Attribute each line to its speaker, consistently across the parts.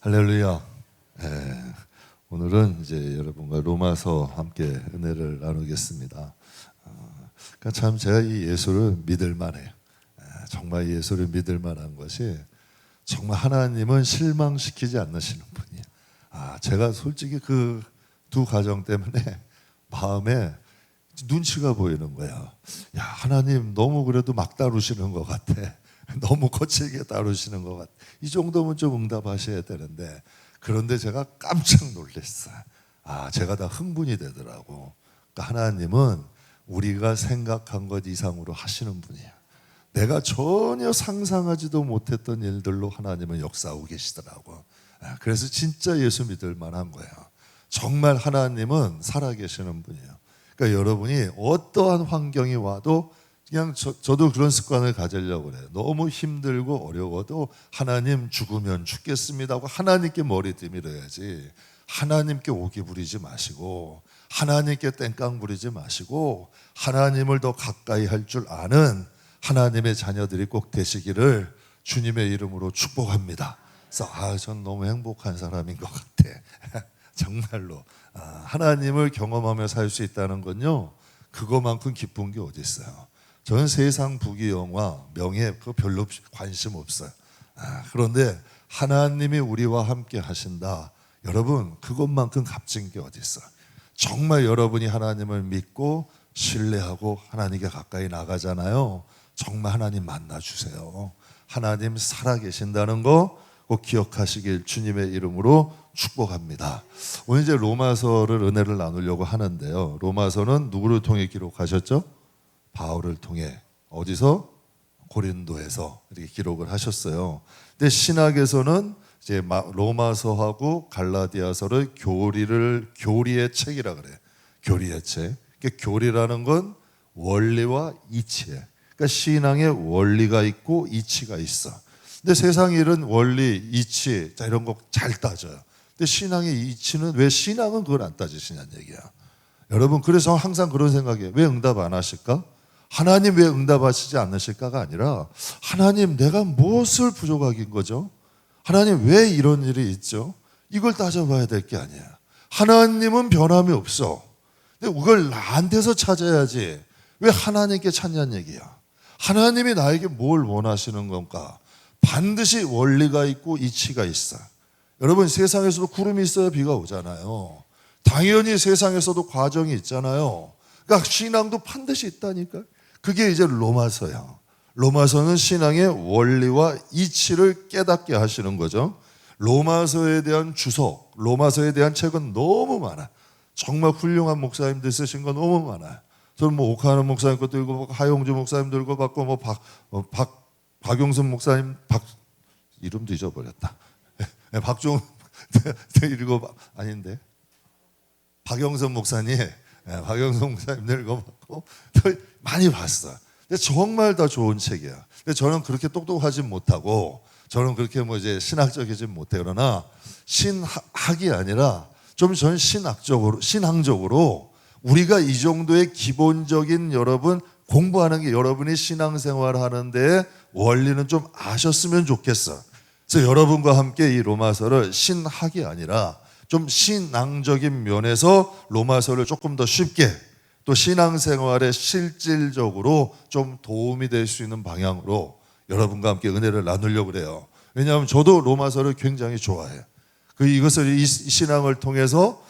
Speaker 1: 할렐루야. 예, 오늘은 이제 여러분과 로마서 함께 은혜를 나누겠습니다. 그러니까 참 제가 이 예수를 믿을 만해요. 정말 예수를 믿을 만한 것이 정말 하나님은 실망시키지 않으시는 분이에요. 제가 솔직히 그 두 가정 때문에 마음에 눈치가 보이는 거야. 야, 하나님 너무 그래도 막 다루시는 것 같아. 너무 거칠게 다루시는 것 같아. 이 정도면 좀 응답하셔야 되는데, 그런데 제가 깜짝 놀랐어요. 제가 다 흥분이 되더라고. 그러니까 하나님은 우리가 생각한 것 이상으로 하시는 분이에요. 내가 전혀 상상하지도 못했던 일들로 하나님은 역사하고 계시더라고. 그래서 진짜 예수 믿을 만한 거예요. 정말 하나님은 살아계시는 분이에요. 그러니까 여러분이 어떠한 환경이 와도 그냥 저도 그런 습관을 가지려고 그래요. 너무 힘들고 어려워도 하나님 죽으면 죽겠습니다 하고 하나님께 머리 들밀어야지, 하나님께 오기 부리지 마시고 하나님께 땡깡 부리지 마시고 하나님을 더 가까이 할 줄 아는 하나님의 자녀들이 꼭 되시기를 주님의 이름으로 축복합니다. 그래서 전 너무 행복한 사람인 것 같아. 정말로 하나님을 경험하며 살 수 있다는 건요, 그거만큼 기쁜 게 어디 있어요. 저는 세상 부귀영화, 명예 그거 별로 관심 없어요. 그런데 하나님이 우리와 함께 하신다. 여러분, 그것만큼 값진 게 어디 있어요. 정말 여러분이 하나님을 믿고 신뢰하고 하나님께 가까이 나가잖아요. 정말 하나님 만나주세요. 하나님 살아계신다는 거 꼭 기억하시길 주님의 이름으로 축복합니다. 오늘 이제 로마서를 은혜를 나누려고 하는데요, 로마서는 누구를 통해 기록하셨죠? 바울을 통해. 어디서? 고린도에서 이렇게 기록을 하셨어요. 근데 신학에서는 이제 로마서하고 갈라디아서를 교리의 책이라 그래요. 교리의 책. 그러니까 교리라는 건 원리와 이치예요. 그러니까 신앙에 원리가 있고 이치가 있어. 근데 세상 일은 원리, 이치 이런 거 잘 따져요. 근데 신앙의 이치는, 왜 신앙은 그걸 안 따지시냐는 얘기야. 여러분, 그래서 항상 그런 생각이에요. 왜 응답 안 하실까? 하나님 왜 응답하시지 않으실까가 아니라, 하나님 내가 무엇을 부족하긴 거죠? 하나님 왜 이런 일이 있죠? 이걸 따져봐야 될 게 아니야. 하나님은 변함이 없어. 근데 그걸 나한테서 찾아야지. 왜 하나님께 찾냐는 얘기야. 하나님이 나에게 뭘 원하시는 건가? 반드시 원리가 있고 이치가 있어. 여러분, 세상에서도 구름이 있어야 비가 오잖아요. 당연히 세상에서도 과정이 있잖아요. 그러니까 신앙도 반드시 있다니까. 그게 이제 로마서야. 로마서는 신앙의 원리와 이치를 깨닫게 하시는 거죠. 로마서에 대한 주석, 로마서에 대한 책은 너무 많아. 정말 훌륭한 목사님들 쓰신 거 너무 많아요. 저는 뭐 오카는 목사님 것도 읽어봤고, 하용주 목사님도 읽어봤고, 박용선 목사님, 이름도 잊어버렸다. 박종 아닌데 박영선 목사님, 박영선 목사님들 읽어봤고 많이 봤어. 근데 정말 다 좋은 책이야. 근데 저는 그렇게 똑똑하지 못하고, 저는 그렇게 뭐 이제 신학적이지 못해. 그러나 신학이 아니라 좀 저는 신앙적으로 우리가 이 정도의 기본적인, 여러분 공부하는 게, 여러분이 신앙생활 하는데 원리는 좀 아셨으면 좋겠어. 그래서 여러분과 함께 이 로마서를 신학이 아니라 좀 신앙적인 면에서 로마서를 조금 더 쉽게, 또 신앙생활에 실질적으로 좀 도움이 될 수 있는 방향으로 여러분과 함께 은혜를 나누려고 그래요. 왜냐하면 저도 로마서를 굉장히 좋아해요. 이것을, 이 신앙을 통해서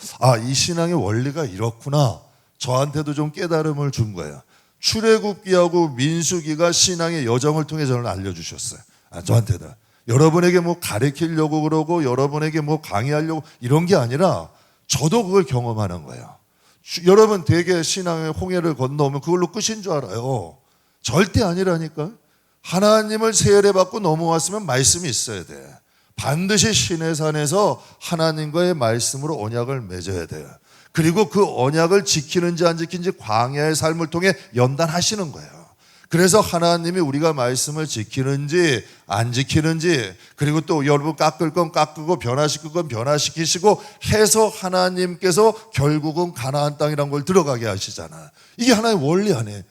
Speaker 1: 이 신앙의 원리가 이렇구나, 저한테도 좀 깨달음을 준 거예요. 출애굽기하고 민수기가 신앙의 여정을 통해 저를 알려주셨어요. 저한테는. 여러분에게 뭐 가르치려고 그러고 여러분에게 뭐 강의하려고 이런 게 아니라 저도 그걸 경험하는 거예요. 여러분 되게 신앙의 홍해를 건너오면 그걸로 끝인 줄 알아요. 절대 아니라니까. 하나님을 세례받고 넘어왔으면 말씀이 있어야 돼. 반드시 시내산에서 하나님과의 말씀으로 언약을 맺어야 돼요. 그리고 그 언약을 지키는지 안 지키는지 광야의 삶을 통해 연단하시는 거예요. 그래서 하나님이 우리가 말씀을 지키는지 안 지키는지, 그리고 또 여러분 깎을 건 깎고 변화시킬 건 변화시키시고 해서 하나님께서 결국은 가나안 땅이라는 걸 들어가게 하시잖아. 이게 하나의 원리 아니에요.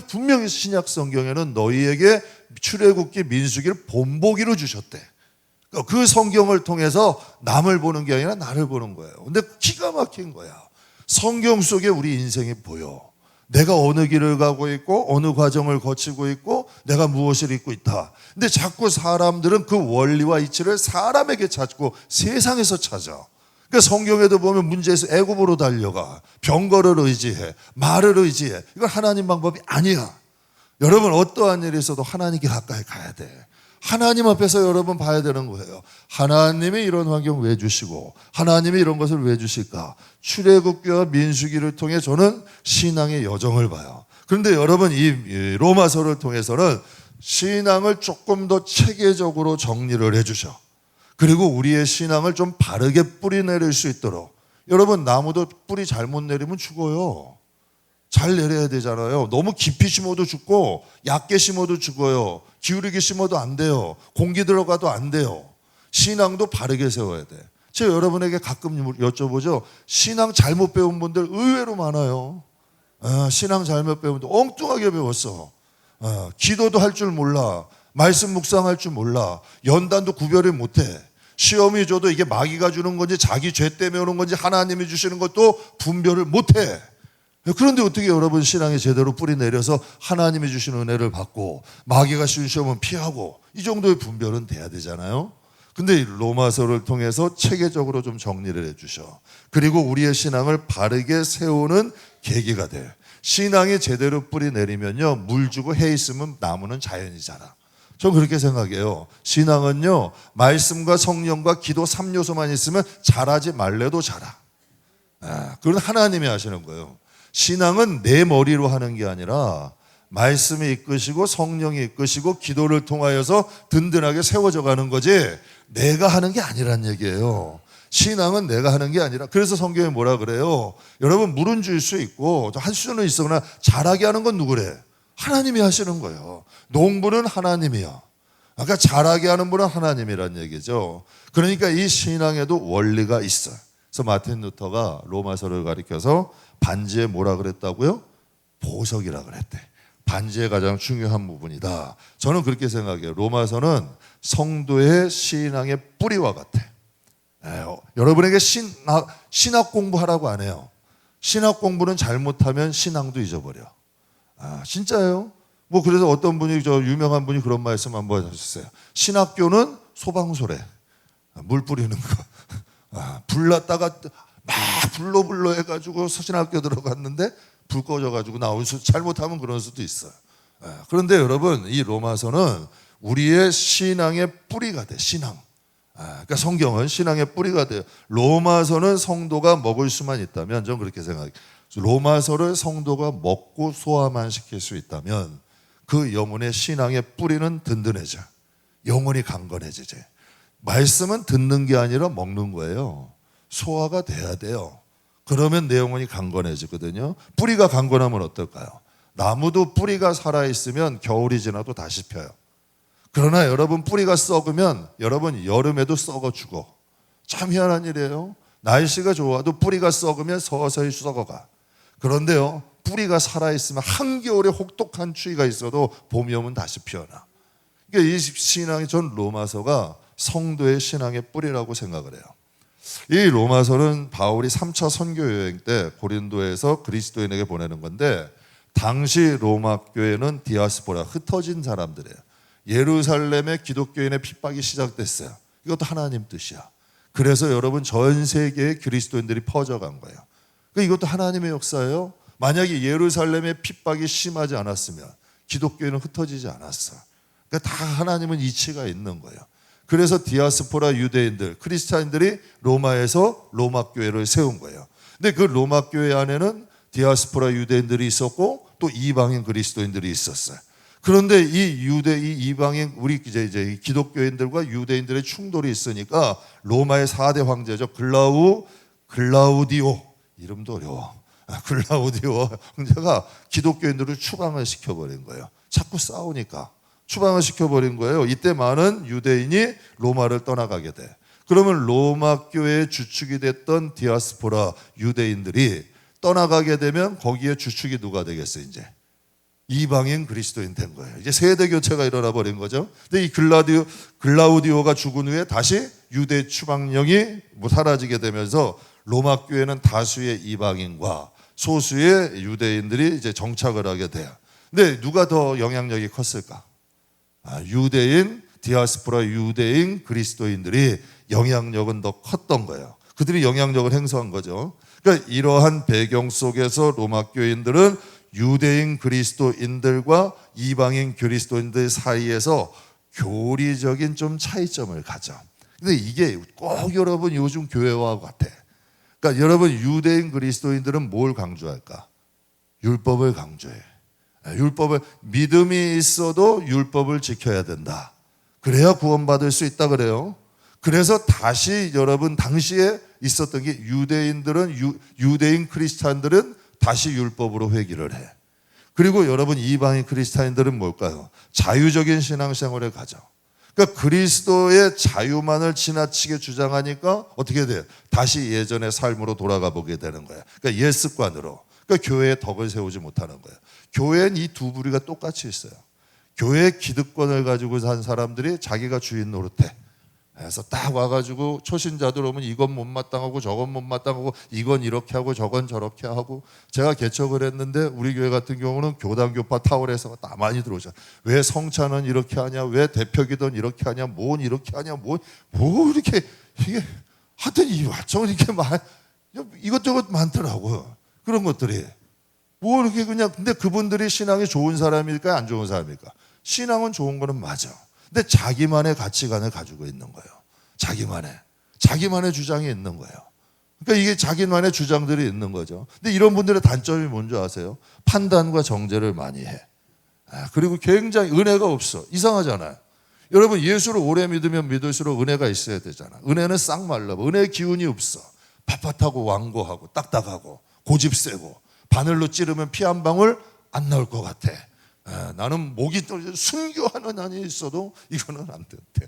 Speaker 1: 분명히 신약 성경에는 너희에게 출애굽기 민수기를 본보기로 주셨대. 그 성경을 통해서 남을 보는 게 아니라 나를 보는 거예요. 근데 기가 막힌 거야. 성경 속에 우리 인생이 보여. 내가 어느 길을 가고 있고 어느 과정을 거치고 있고 내가 무엇을 잊고 있다. 근데 자꾸 사람들은 그 원리와 이치를 사람에게 찾고 세상에서 찾아. 그러니까 성경에도 보면 문제에서 애굽으로 달려가. 병거를 의지해. 말을 의지해. 이건 하나님 방법이 아니야. 여러분 어떠한 일이 있어도 하나님께 가까이 가야 돼. 하나님 앞에서 여러분 봐야 되는 거예요. 하나님이 이런 환경 왜 주시고 하나님이 이런 것을 왜 주실까? 출애굽기와 민수기를 통해 저는 신앙의 여정을 봐요. 그런데 여러분 이 로마서를 통해서는 신앙을 조금 더 체계적으로 정리를 해주셔. 그리고 우리의 신앙을 좀 바르게 뿌리 내릴 수 있도록. 여러분 나무도 뿌리 잘못 내리면 죽어요. 잘 내려야 되잖아요. 너무 깊이 심어도 죽고 얕게 심어도 죽어요. 기울이게 심어도 안 돼요. 공기 들어가도 안 돼요. 신앙도 바르게 세워야 돼. 제가 여러분에게 가끔 여쭤보죠. 신앙 잘못 배운 분들 의외로 많아요. 신앙 잘못 배운 분들 엉뚱하게 배웠어. 기도도 할 줄 몰라. 말씀 묵상할 줄 몰라. 연단도 구별을 못해. 시험이 줘도 이게 마귀가 주는 건지 자기 죄 때문에 오는 건지 하나님이 주시는 것도 분별을 못해. 그런데 어떻게 여러분 신앙에 제대로 뿌리 내려서 하나님이 주시는 은혜를 받고 마귀가 쉬운 시험은 피하고 이 정도의 분별은 돼야 되잖아요. 근데 로마서를 통해서 체계적으로 좀 정리를 해주셔. 그리고 우리의 신앙을 바르게 세우는 계기가 돼. 신앙이 제대로 뿌리 내리면요 물 주고 해 있으면 나무는 자연히 자라. 전 그렇게 생각해요. 신앙은요 말씀과 성령과 기도 3요소만 있으면 자라지 말래도 자라. 그건 하나님이 하시는 거예요. 신앙은 내 머리로 하는 게 아니라 말씀이 이끄시고 성령이 이끄시고 기도를 통하여서 든든하게 세워져 가는 거지 내가 하는 게 아니란 얘기예요. 신앙은 내가 하는 게 아니라. 그래서 성경에 뭐라 그래요? 여러분 물은 줄 수 있고 할 수는 있어. 그러나 잘하게 하는 건 누구래? 하나님이 하시는 거예요. 농부는 하나님이야. 그러니까 잘하게 하는 분은 하나님이란 얘기죠. 그러니까 이 신앙에도 원리가 있어요. 그래서 마틴 루터가 로마서를 가리켜서 반지에 뭐라 그랬다고요? 보석이라 그랬대. 반지의 가장 중요한 부분이다. 저는 그렇게 생각해요. 로마서는 성도의 신앙의 뿌리와 같아. 여러분에게 신학 공부하라고 안 해요. 신학 공부는 잘못하면 신앙도 잊어버려. 진짜예요? 그래서 어떤 분이 유명한 분이 그런 말씀 한번 하셨어요. 신학교는 소방소래. 물 뿌리는 거. 불났다가 막 불러 해가지고 신학교 들어갔는데 불 꺼져가지고 나올 수 잘못하면 그런 수도 있어요. 그런데 여러분 이 로마서는 우리의 신앙의 뿌리가 돼. 신앙. 그러니까 성경은 신앙의 뿌리가 돼요. 로마서는 성도가 먹을 수만 있다면 저는 그렇게 생각해요. 로마서를 성도가 먹고 소화만 시킬 수 있다면 그 영혼의 신앙의 뿌리는 든든해져. 영혼이 강건해지지. 말씀은 듣는 게 아니라 먹는 거예요. 소화가 돼야 돼요. 그러면 내 영혼이 강건해지거든요. 뿌리가 강건하면 어떨까요? 나무도 뿌리가 살아있으면 겨울이 지나도 다시 펴요. 그러나 여러분 뿌리가 썩으면 여러분 여름에도 썩어 죽어. 참 희한한 일이에요. 날씨가 좋아도 뿌리가 썩으면 서서히 썩어가. 그런데요 뿌리가 살아있으면 한겨울에 혹독한 추위가 있어도 봄이 오면 다시 피어나. 그러니까 이 신앙이 전 로마서가 성도의 신앙의 뿌리라고 생각을 해요. 이 로마서는 바울이 3차 선교 여행 때 고린도에서 그리스도인에게 보내는 건데 당시 로마 교회는 디아스포라 흩어진 사람들이에요. 예루살렘의 기독교인의 핍박이 시작됐어요. 이것도 하나님 뜻이야. 그래서 여러분 전 세계에 그리스도인들이 퍼져간 거예요. 이것도 하나님의 역사예요. 만약에 예루살렘의 핍박이 심하지 않았으면 기독교인은 흩어지지 않았어. 그러니까 다 하나님은 이치가 있는 거예요. 그래서 디아스포라 유대인들, 크리스찬들이 로마에서 로마 교회를 세운 거예요. 근데 그 로마 교회 안에는 디아스포라 유대인들이 있었고 또 이방인 그리스도인들이 있었어요. 그런데 이 이방인 우리 이제 기독교인들과 유대인들의 충돌이 있으니까 로마의 4대 황제죠. 글라우디오 이름도 어려워. 글라우디오 황제가 기독교인들을 추방을 시켜버린 거예요. 자꾸 싸우니까 추방을 시켜버린 거예요. 이때 많은 유대인이 로마를 떠나가게 돼. 그러면 로마 교회의 주축이 됐던 디아스포라 유대인들이 떠나가게 되면 거기에 주축이 누가 되겠어요? 이제 이방인 그리스도인 된 거예요. 이제 세대 교체가 일어나 버린 거죠. 근데 이 글라우디오가 죽은 후에 다시 유대 추방령이 사라지게 되면서 로마 교회는 다수의 이방인과 소수의 유대인들이 이제 정착을 하게 돼요. 근데 누가 더 영향력이 컸을까? 유대인, 디아스포라 유대인 그리스도인들이 영향력은 더 컸던 거예요. 그들이 영향력을 행사한 거죠. 그러니까 이러한 배경 속에서 로마 교인들은 유대인 그리스도인들과 이방인 그리스도인들 사이에서 교리적인 좀 차이점을 가져. 근데 이게 꼭 여러분 요즘 교회와 같아. 그러니까 여러분 유대인 그리스도인들은 뭘 강조할까? 율법을 강조해. 율법을 믿음이 있어도 율법을 지켜야 된다. 그래야 구원받을 수 있다 그래요. 그래서 다시 여러분 당시에 있었던 게 유대인들은 유대인 크리스찬들은 다시 율법으로 회귀를 해. 그리고 여러분 이방인 크리스찬들은 뭘까요? 자유적인 신앙생활을 가져. 그러니까 그리스도의 자유만을 지나치게 주장하니까 어떻게 돼요? 다시 예전의 삶으로 돌아가 보게 되는 거예요. 그러니까 옛 습관으로. 그러니까 교회에 덕을 세우지 못하는 거예요. 교회는 이 두 부류가 똑같이 있어요. 교회의 기득권을 가지고 산 사람들이 자기가 주인 노릇해. 그래서 딱 와가지고 초신자들 오면 이건 못마땅하고 저건 못마땅하고 이건 이렇게 하고 저건 저렇게 하고. 제가 개척을 했는데 우리 교회 같은 경우는 교단교파 타월에서 다 많이 들어오잖아요. 왜 성찬은 이렇게 하냐, 왜 대표기도는 이렇게 하냐, 뭔 이렇게 하냐, 뭐 이렇게 이게 하여튼 이 완전 이렇게 이것저것 많더라고요. 그런 것들이 뭐 이렇게 그냥. 근데 그분들이 신앙이 좋은 사람일까 안 좋은 사람일까? 신앙은 좋은 거는 맞아. 근데 자기만의 가치관을 가지고 있는 거예요. 자기만의 주장이 있는 거예요. 그러니까 이게 자기만의 주장들이 있는 거죠. 근데 이런 분들의 단점이 뭔지 아세요? 판단과 정죄를 많이 해. 그리고 굉장히 은혜가 없어. 이상하잖아요. 여러분 예수를 오래 믿으면 믿을수록 은혜가 있어야 되잖아. 은혜는 싹 말라. 은혜의 기운이 없어. 빳빳하고 완고하고 딱딱하고 고집 세고 바늘로 찌르면 피 한 방울 안 나올 것 같아. 나는 목이 순교하는 한이 있어도 이거는 안 된대.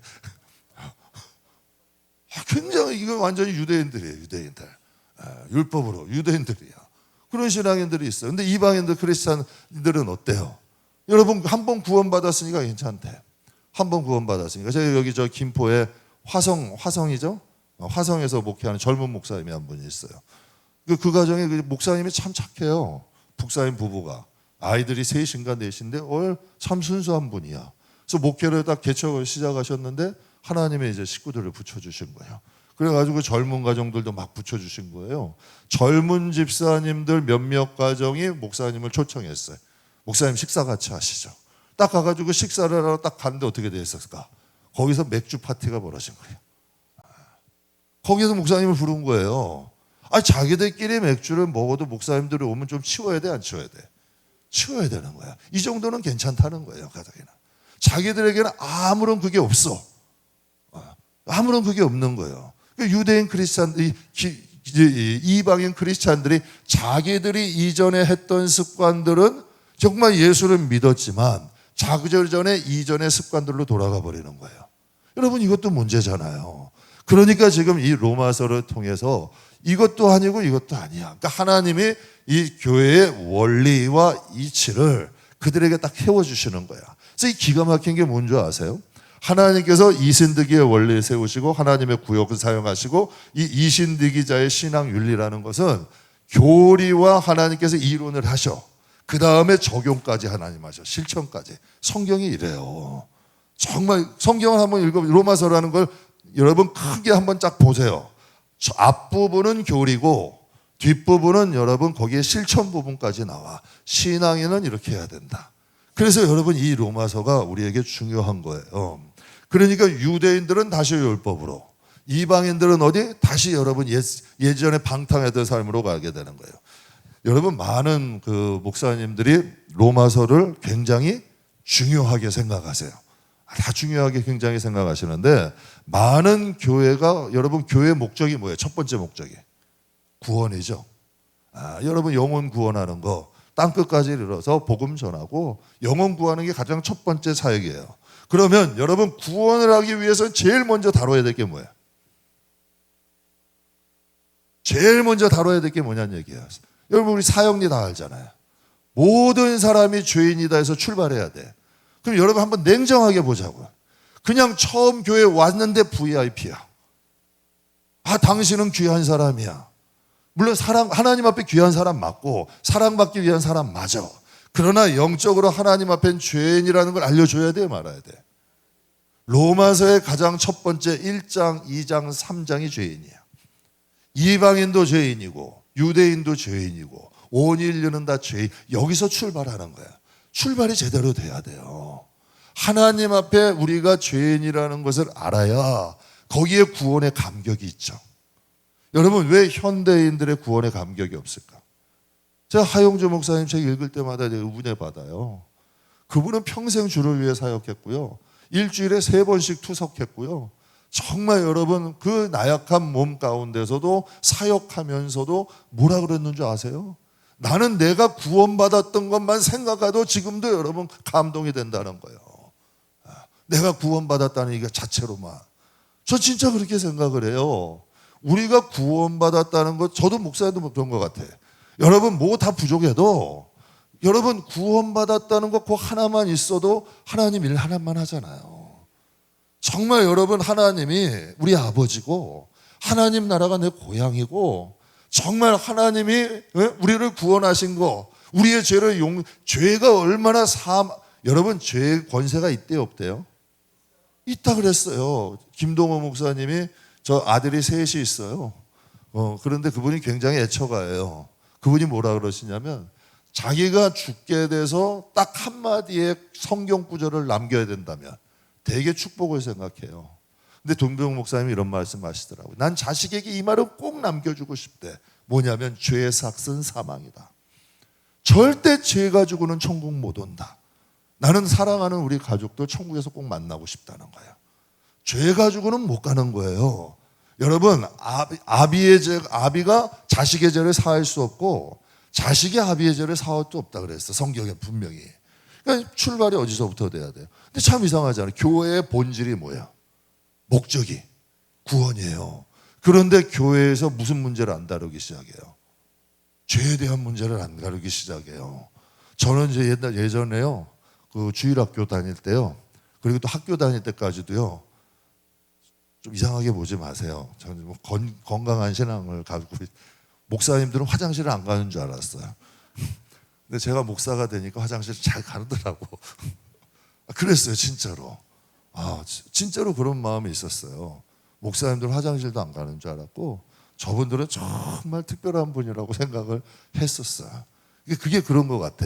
Speaker 1: 굉장히 이거 완전히 유대인들이에요. 유대인들. 율법으로 유대인들이야. 그런 신앙인들이 있어요. 근데 이방인들 크리스찬들은 어때요? 여러분 한 번 구원받았으니까 괜찮대. 한 번 구원받았으니까. 제가 여기 저 김포에 화성이죠? 화성에서 목회하는 젊은 목사님이 한 분이 있어요. 그 가정에 그 목사님이 참 착해요. 북사님 부부가. 아이들이 셋인가 넷인데 참 순수한 분이야. 그래서 목회를 딱 개척을 시작하셨는데 하나님의 이제 식구들을 붙여주신 거예요. 그래가지고 젊은 가정들도 막 붙여주신 거예요. 젊은 집사님들 몇몇 가정이 목사님을 초청했어요. 목사님 식사 같이 하시죠. 딱 가가지고 식사를 하러 딱 갔는데 어떻게 됐을까? 거기서 맥주 파티가 벌어진 거예요. 거기서 목사님을 부른 거예요. 자기들끼리 맥주를 먹어도 목사님들이 오면 좀 치워야 돼, 안 치워야 돼? 치워야 되는 거야. 이 정도는 괜찮다는 거예요, 가족이는. 자기들에게는 아무런 그게 없어. 아무런 그게 없는 거예요. 유대인 크리스찬들이, 이방인 크리스찬들이 자기들이 이전에 했던 습관들은 정말 예수를 믿었지만 자기 전에 이전의 습관들로 돌아가 버리는 거예요. 여러분 이것도 문제잖아요. 그러니까 지금 이 로마서를 통해서 이것도 아니고 이것도 아니야. 그러니까 하나님이 이 교회의 원리와 이치를 그들에게 딱 세워주시는 거야. 그래서 이 기가 막힌 게 뭔지 아세요? 하나님께서 이신득이의 원리를 세우시고 하나님의 구역을 사용하시고 이 이신득이자의 신앙 윤리라는 것은 교리와 하나님께서 이론을 하셔. 그 다음에 적용까지 하나님 하셔. 실천까지. 성경이 이래요. 정말 성경을 한번 로마서라는 걸 여러분 크게 한번 쫙 보세요. 앞부분은 교리고 뒷부분은 여러분 거기에 실천 부분까지 나와. 신앙인은 이렇게 해야 된다. 그래서 여러분 이 로마서가 우리에게 중요한 거예요. 그러니까 유대인들은 다시 율법으로, 이방인들은 어디? 다시 여러분 예전에 방탕했던 삶으로 가게 되는 거예요. 여러분 많은 그 목사님들이 로마서를 굉장히 중요하게 생각하세요. 다 중요하게 굉장히 생각하시는데 많은 교회가 여러분 교회의 목적이 뭐예요? 첫 번째 목적이 구원이죠. 여러분 영혼 구원하는 거 땅끝까지 이르러서 복음 전하고 영혼 구하는 게 가장 첫 번째 사역이에요. 그러면 여러분 구원을 하기 위해서 제일 먼저 다뤄야 될 게 뭐예요? 제일 먼저 다뤄야 될 게 뭐냐는 얘기예요. 여러분 우리 사역리 다 알잖아요. 모든 사람이 죄인이다 해서 출발해야 돼. 그럼 여러분 한번 냉정하게 보자고요. 그냥 처음 교회 왔는데 VIP야. 아, 당신은 귀한 사람이야. 물론 하나님 앞에 귀한 사람 맞고 사랑받기 위한 사람 맞아. 그러나 영적으로 하나님 앞엔 죄인이라는 걸 알려줘야 돼, 말아야 돼. 로마서의 가장 첫 번째 1장, 2장, 3장이 죄인이야. 이방인도 죄인이고 유대인도 죄인이고 온 인류는 다 죄인. 여기서 출발하는 거야. 출발이 제대로 돼야 돼요. 하나님 앞에 우리가 죄인이라는 것을 알아야 거기에 구원의 감격이 있죠. 여러분, 왜 현대인들의 구원의 감격이 없을까? 제가 하용주 목사님 책 읽을 때마다 은혜 받아요. 그분은 평생 주를 위해 사역했고요. 일주일에 3번씩 투석했고요. 정말 여러분, 그 나약한 몸 가운데서도 사역하면서도 뭐라 그랬는 줄 아세요? 나는 내가 구원받았던 것만 생각해도 지금도 여러분 감동이 된다는 거예요. 내가 구원받았다는 이게 자체로만. 저 진짜 그렇게 생각을 해요. 우리가 구원받았다는 것, 저도 목사님도 그런 것 같아. 여러분 뭐 다 부족해도 여러분 구원받았다는 것 그 하나만 있어도 하나님 일 하나만 하잖아요. 정말 여러분 하나님이 우리 아버지고 하나님 나라가 내 고향이고 정말 하나님이 우리를 구원하신 거, 우리의 죄를 죄가 얼마나 여러분 죄의 권세가 있대요, 없대요? 있다 그랬어요. 김동호 목사님이 저 아들이 셋이 있어요. 그런데 그분이 굉장히 애처가예요. 그분이 뭐라 그러시냐면 자기가 죽게 돼서 딱 한마디의 성경 구절을 남겨야 된다면 되게 축복을 생각해요. 근데 동병 목사님이 이런 말씀 하시더라고요. 난 자식에게 이 말을 꼭 남겨주고 싶대. 뭐냐면 죄의 삭은 사망이다. 절대 죄 가지고는 천국 못 온다. 나는 사랑하는 우리 가족도 천국에서 꼭 만나고 싶다는 거예요. 죄 가지고는 못 가는 거예요. 여러분, 아비가 자식의 죄를 사할 수 없고 자식이 아비의 죄를 사할 수 없다 그랬어. 성경에 분명히. 그러니까 출발이 어디서부터 돼야 돼요. 근데 참 이상하잖아요. 교회의 본질이 뭐야? 목적이 구원이에요. 그런데 교회에서 무슨 문제를 안 다루기 시작해요? 죄에 대한 문제를 안 다루기 시작해요. 저는 이제 예전에요, 그 주일학교 다닐 때요, 그리고 또 학교 다닐 때까지도요, 좀 이상하게 보지 마세요. 저는 뭐 건강한 신앙을 가지고, 목사님들은 화장실을 안 가는 줄 알았어요. 근데 제가 목사가 되니까 화장실 잘 가더라고. 그랬어요, 진짜로. 진짜로 그런 마음이 있었어요. 목사님들은 화장실도 안 가는 줄 알았고 저분들은 정말 특별한 분이라고 생각을 했었어요. 그게 그런 것 같아.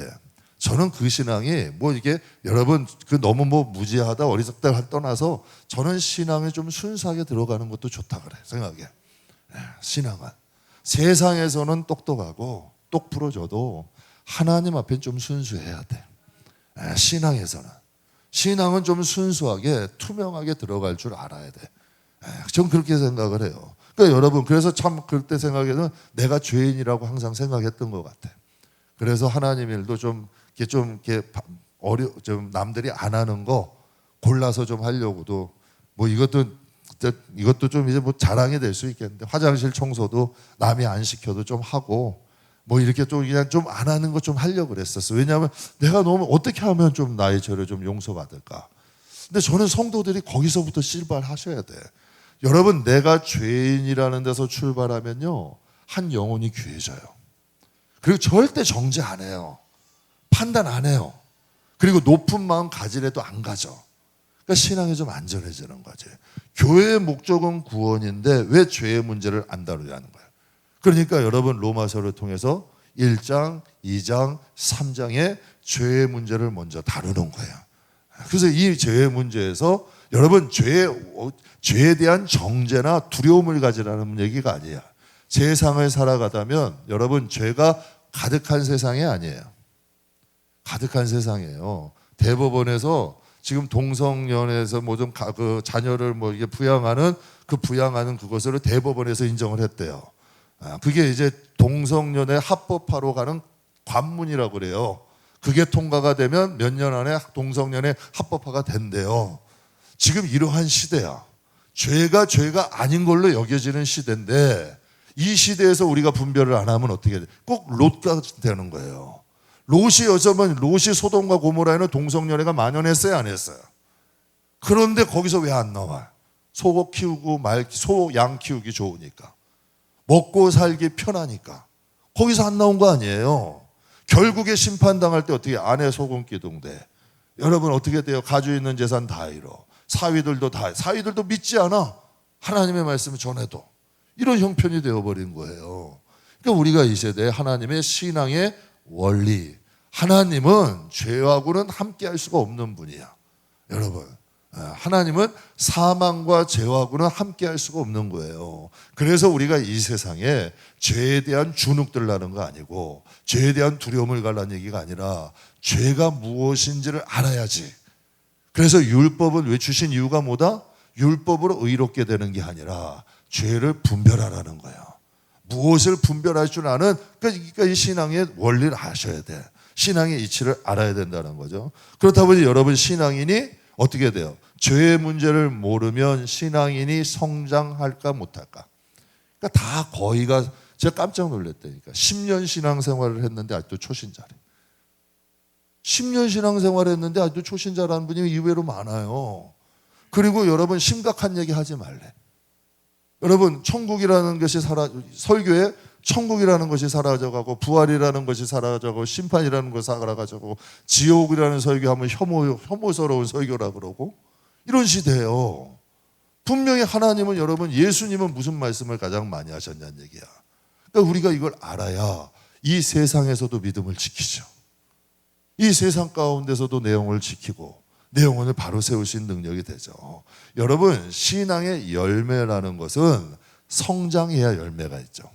Speaker 1: 저는 그 신앙이 뭐 이게 여러분 그 너무 뭐 무지하다 어리석다 떠나서 저는 신앙에 좀 순수하게 들어가는 것도 좋다 그래 생각해. 신앙은 세상에서는 똑똑하고 똑 부러져도 하나님 앞에 좀 순수해야 돼. 신앙은 좀 순수하게 투명하게 들어갈 줄 알아야 돼. 전 그렇게 생각을 해요. 그러니까 여러분, 그래서 참 그때 생각에는 내가 죄인이라고 항상 생각했던 것 같아. 그래서 하나님 일도 좀 남들이 안 하는 거 골라서 좀 하려고도 뭐 이것도 좀 이제 뭐 자랑이 될 수 있겠는데 화장실 청소도 남이 안 시켜도 좀 하고 뭐 이렇게 좀 그냥 좀 안 하는 거 좀 하려고 그랬었어. 왜냐하면 내가 너무 어떻게 하면 좀 나의 죄를 좀 용서받을까. 근데 저는 성도들이 거기서부터 출발하셔야 돼. 여러분, 내가 죄인이라는 데서 출발하면요, 한 영혼이 귀해져요. 그리고 절대 정죄 안 해요. 판단 안 해요. 그리고 높은 마음 가지래도 안 가져. 그러니까 신앙이 좀 안전해지는 거지. 교회의 목적은 구원인데 왜 죄의 문제를 안 다루냐는 거예요. 그러니까 여러분, 로마서를 통해서 1장, 2장, 3장에 죄의 문제를 먼저 다루는 거예요. 그래서 이 죄의 문제에서 여러분 죄에 대한 정죄나 두려움을 가지라는 얘기가 아니에요. 세상을 살아가다면 여러분 죄가 가득한 세상이 아니에요. 가득한 세상이에요. 대법원에서 지금 동성연애에서 뭐 좀 그 자녀를 뭐 이게 부양하는 그것을 대법원에서 인정을 했대요. 그게 이제 동성연애 합법화로 가는 관문이라고 그래요. 그게 통과가 되면 몇 년 안에 동성연애 합법화가 된대요. 지금 이러한 시대야. 죄가 아닌 걸로 여겨지는 시대인데 이 시대에서 우리가 분별을 안 하면 어떻게 돼? 꼭 롯가 되는 거예요. 롯이 여자면 롯이 소돔과 고모라에는 동성연애가 만연했어요, 안 했어요? 그런데 거기서 왜 안 나와? 소 키우고 소, 양 키우기 좋으니까, 먹고 살기 편하니까 거기서 안 나온 거 아니에요. 결국에 심판당할 때 어떻게 아내 소금 기둥대. 여러분 어떻게 돼요? 가지고 있는 재산 다 잃어. 사위들도 믿지 않아. 하나님의 말씀을 전해도. 이런 형편이 되어버린 거예요. 그러니까 우리가 이 세대에 하나님의 신앙의 원리, 하나님은 죄하고는 함께할 수가 없는 분이야. 여러분, 하나님은 사망과 죄하고는 함께할 수가 없는 거예요. 그래서 우리가 이 세상에 죄에 대한 주눅들 나는 거 아니고, 죄에 대한 두려움을 가라는 얘기가 아니라 죄가 무엇인지를 알아야지. 그래서 율법은 왜 주신 이유가 뭐다? 율법으로 의롭게 되는 게 아니라 죄를 분별하라는 거예요. 무엇을 분별할 줄 아는, 그러니까 이 신앙의 원리를 아셔야 돼. 신앙의 이치를 알아야 된다는 거죠. 그렇다 보니 여러분, 신앙인이 어떻게 돼요? 죄의 문제를 모르면 신앙인이 성장할까 못할까? 그러니까 다 거의가, 제가 깜짝 놀랐다니까. 10년 신앙생활을 했는데 아직도 초신자래. 10년 신앙생활을 했는데 아직도 초신자라는 분이 의외로 많아요. 그리고 여러분, 심각한 얘기 하지 말래. 여러분, 천국이라는 것이 설교에 천국이라는 것이 사라져가고, 부활이라는 것이 사라져가고, 심판이라는 것이 사라져가고, 지옥이라는 설교하면 혐오스러운 설교라 그러고, 이런 시대예요. 분명히 하나님은, 여러분, 예수님은 무슨 말씀을 가장 많이 하셨냐는 얘기야. 그러니까 우리가 이걸 알아야 이 세상에서도 믿음을 지키죠. 이 세상 가운데서도 내용을 지키고 내 영혼을 바로 세우신 능력이 되죠. 여러분, 신앙의 열매라는 것은 성장해야 열매가 있죠.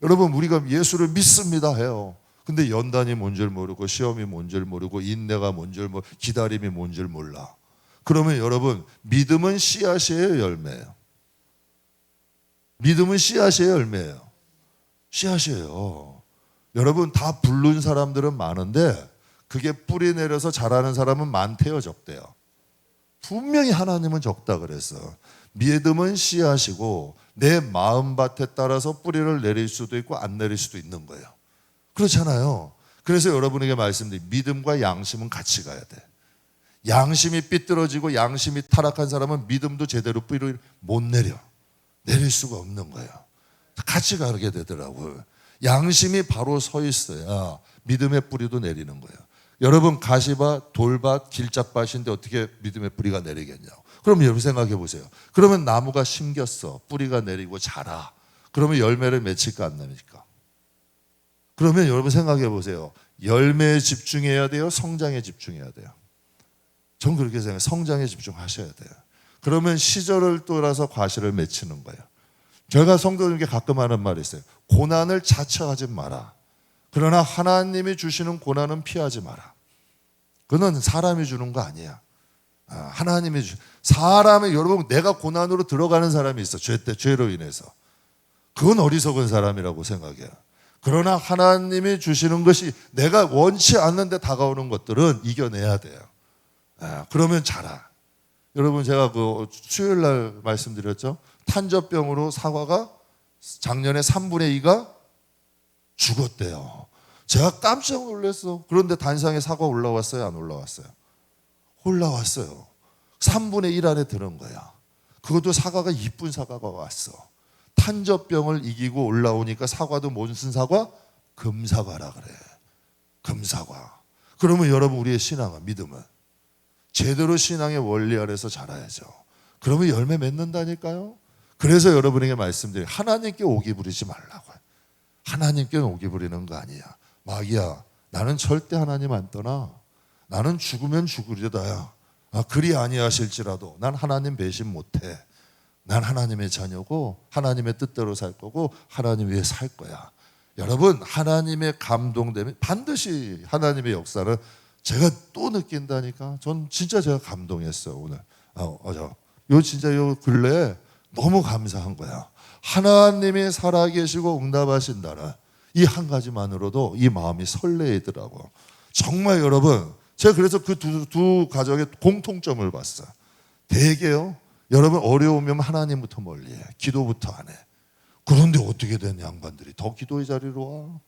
Speaker 1: 여러분, 우리가 예수를 믿습니다 해요. 근데 연단이 뭔 줄 모르고, 시험이 뭔 줄 모르고, 인내가 뭔 줄 모르고, 기다림이 뭔 줄 몰라. 그러면 여러분, 믿음은 씨앗이에요, 열매예요? 믿음은 씨앗이에요, 열매예요? 씨앗이에요. 여러분, 다 부른 사람들은 많은데 그게 뿌리 내려서 자라는 사람은 많대요, 적대요? 분명히 하나님은 적다 그랬어. 믿음은 씨앗이고 내 마음밭에 따라서 뿌리를 내릴 수도 있고 안 내릴 수도 있는 거예요. 그렇잖아요. 그래서 여러분에게 말씀드린, 믿음과 양심은 같이 가야 돼. 양심이 삐뚤어지고 양심이 타락한 사람은 믿음도 제대로 뿌리를 못 내릴 수가 없는 거예요. 같이 가게 되더라고요. 양심이 바로 서 있어야 믿음의 뿌리도 내리는 거예요. 여러분, 가시밭, 돌밭, 길짝밭인데 어떻게 믿음의 뿌리가 내리겠냐고. 그럼 여러분 생각해 보세요. 그러면 나무가 심겼어. 뿌리가 내리고 자라. 그러면 열매를 맺힐까 안 맺을까? 그러면 여러분 생각해 보세요. 열매에 집중해야 돼요? 성장에 집중해야 돼요? 전 그렇게 생각해요. 성장에 집중하셔야 돼요. 그러면 시절을 따라서 과실을 맺히는 거예요. 제가 성도님께 가끔 하는 말이 있어요. 고난을 자처하지 마라. 그러나 하나님이 주시는 고난은 피하지 마라. 그건 사람이 주는 거 아니야. 하나님이 사람이, 여러분, 내가 고난으로 들어가는 사람이 있어. 죄로 인해서. 그건 어리석은 사람이라고 생각해요. 그러나 하나님이 주시는 것이, 내가 원치 않는데 다가오는 것들은 이겨내야 돼요. 그러면 자라. 여러분, 제가 그 수요일 날 말씀드렸죠. 탄저병으로 사과가 작년에 3분의 2가 죽었대요. 제가 깜짝 놀랐어. 그런데 단상에 사과 올라왔어요? 안 올라왔어요? 올라왔어요. 3분의 1 안에 들은 거야. 그것도 사과가 이쁜 사과가 왔어. 탄저병을 이기고 올라오니까 사과도 무슨 사과? 금사과라 그래. 금사과. 그러면 여러분, 우리의 신앙은, 믿음은 제대로 신앙의 원리 아래서 자라야죠. 그러면 열매 맺는다니까요. 그래서 여러분에게 말씀드려요. 하나님께 오기 부리지 말라고요. 하나님께는 오기 부리는 거 아니야. 마귀야, 나는 절대 하나님 안 떠나. 나는 죽으면 죽으리다야. 그리 아니하실지라도 난 하나님 배신 못해. 난 하나님의 자녀고 하나님의 뜻대로 살 거고 하나님 위해 살 거야. 여러분, 하나님의 감동되면 반드시 하나님의 역사를 제가 또 느낀다니까. 전 진짜 제가 감동했어요, 오늘. 진짜 요 근래에 너무 감사한 거야. 하나님이 살아계시고 응답하신다는 이 한 가지만으로도 이 마음이 설레이더라고. 정말 여러분, 제가 그래서 그 두 가족의 공통점을 봤어요. 대개요, 여러분, 어려우면 하나님부터 멀리해. 기도부터 안 해. 그런데 어떻게 된 양반들이 더 기도의 자리로 와?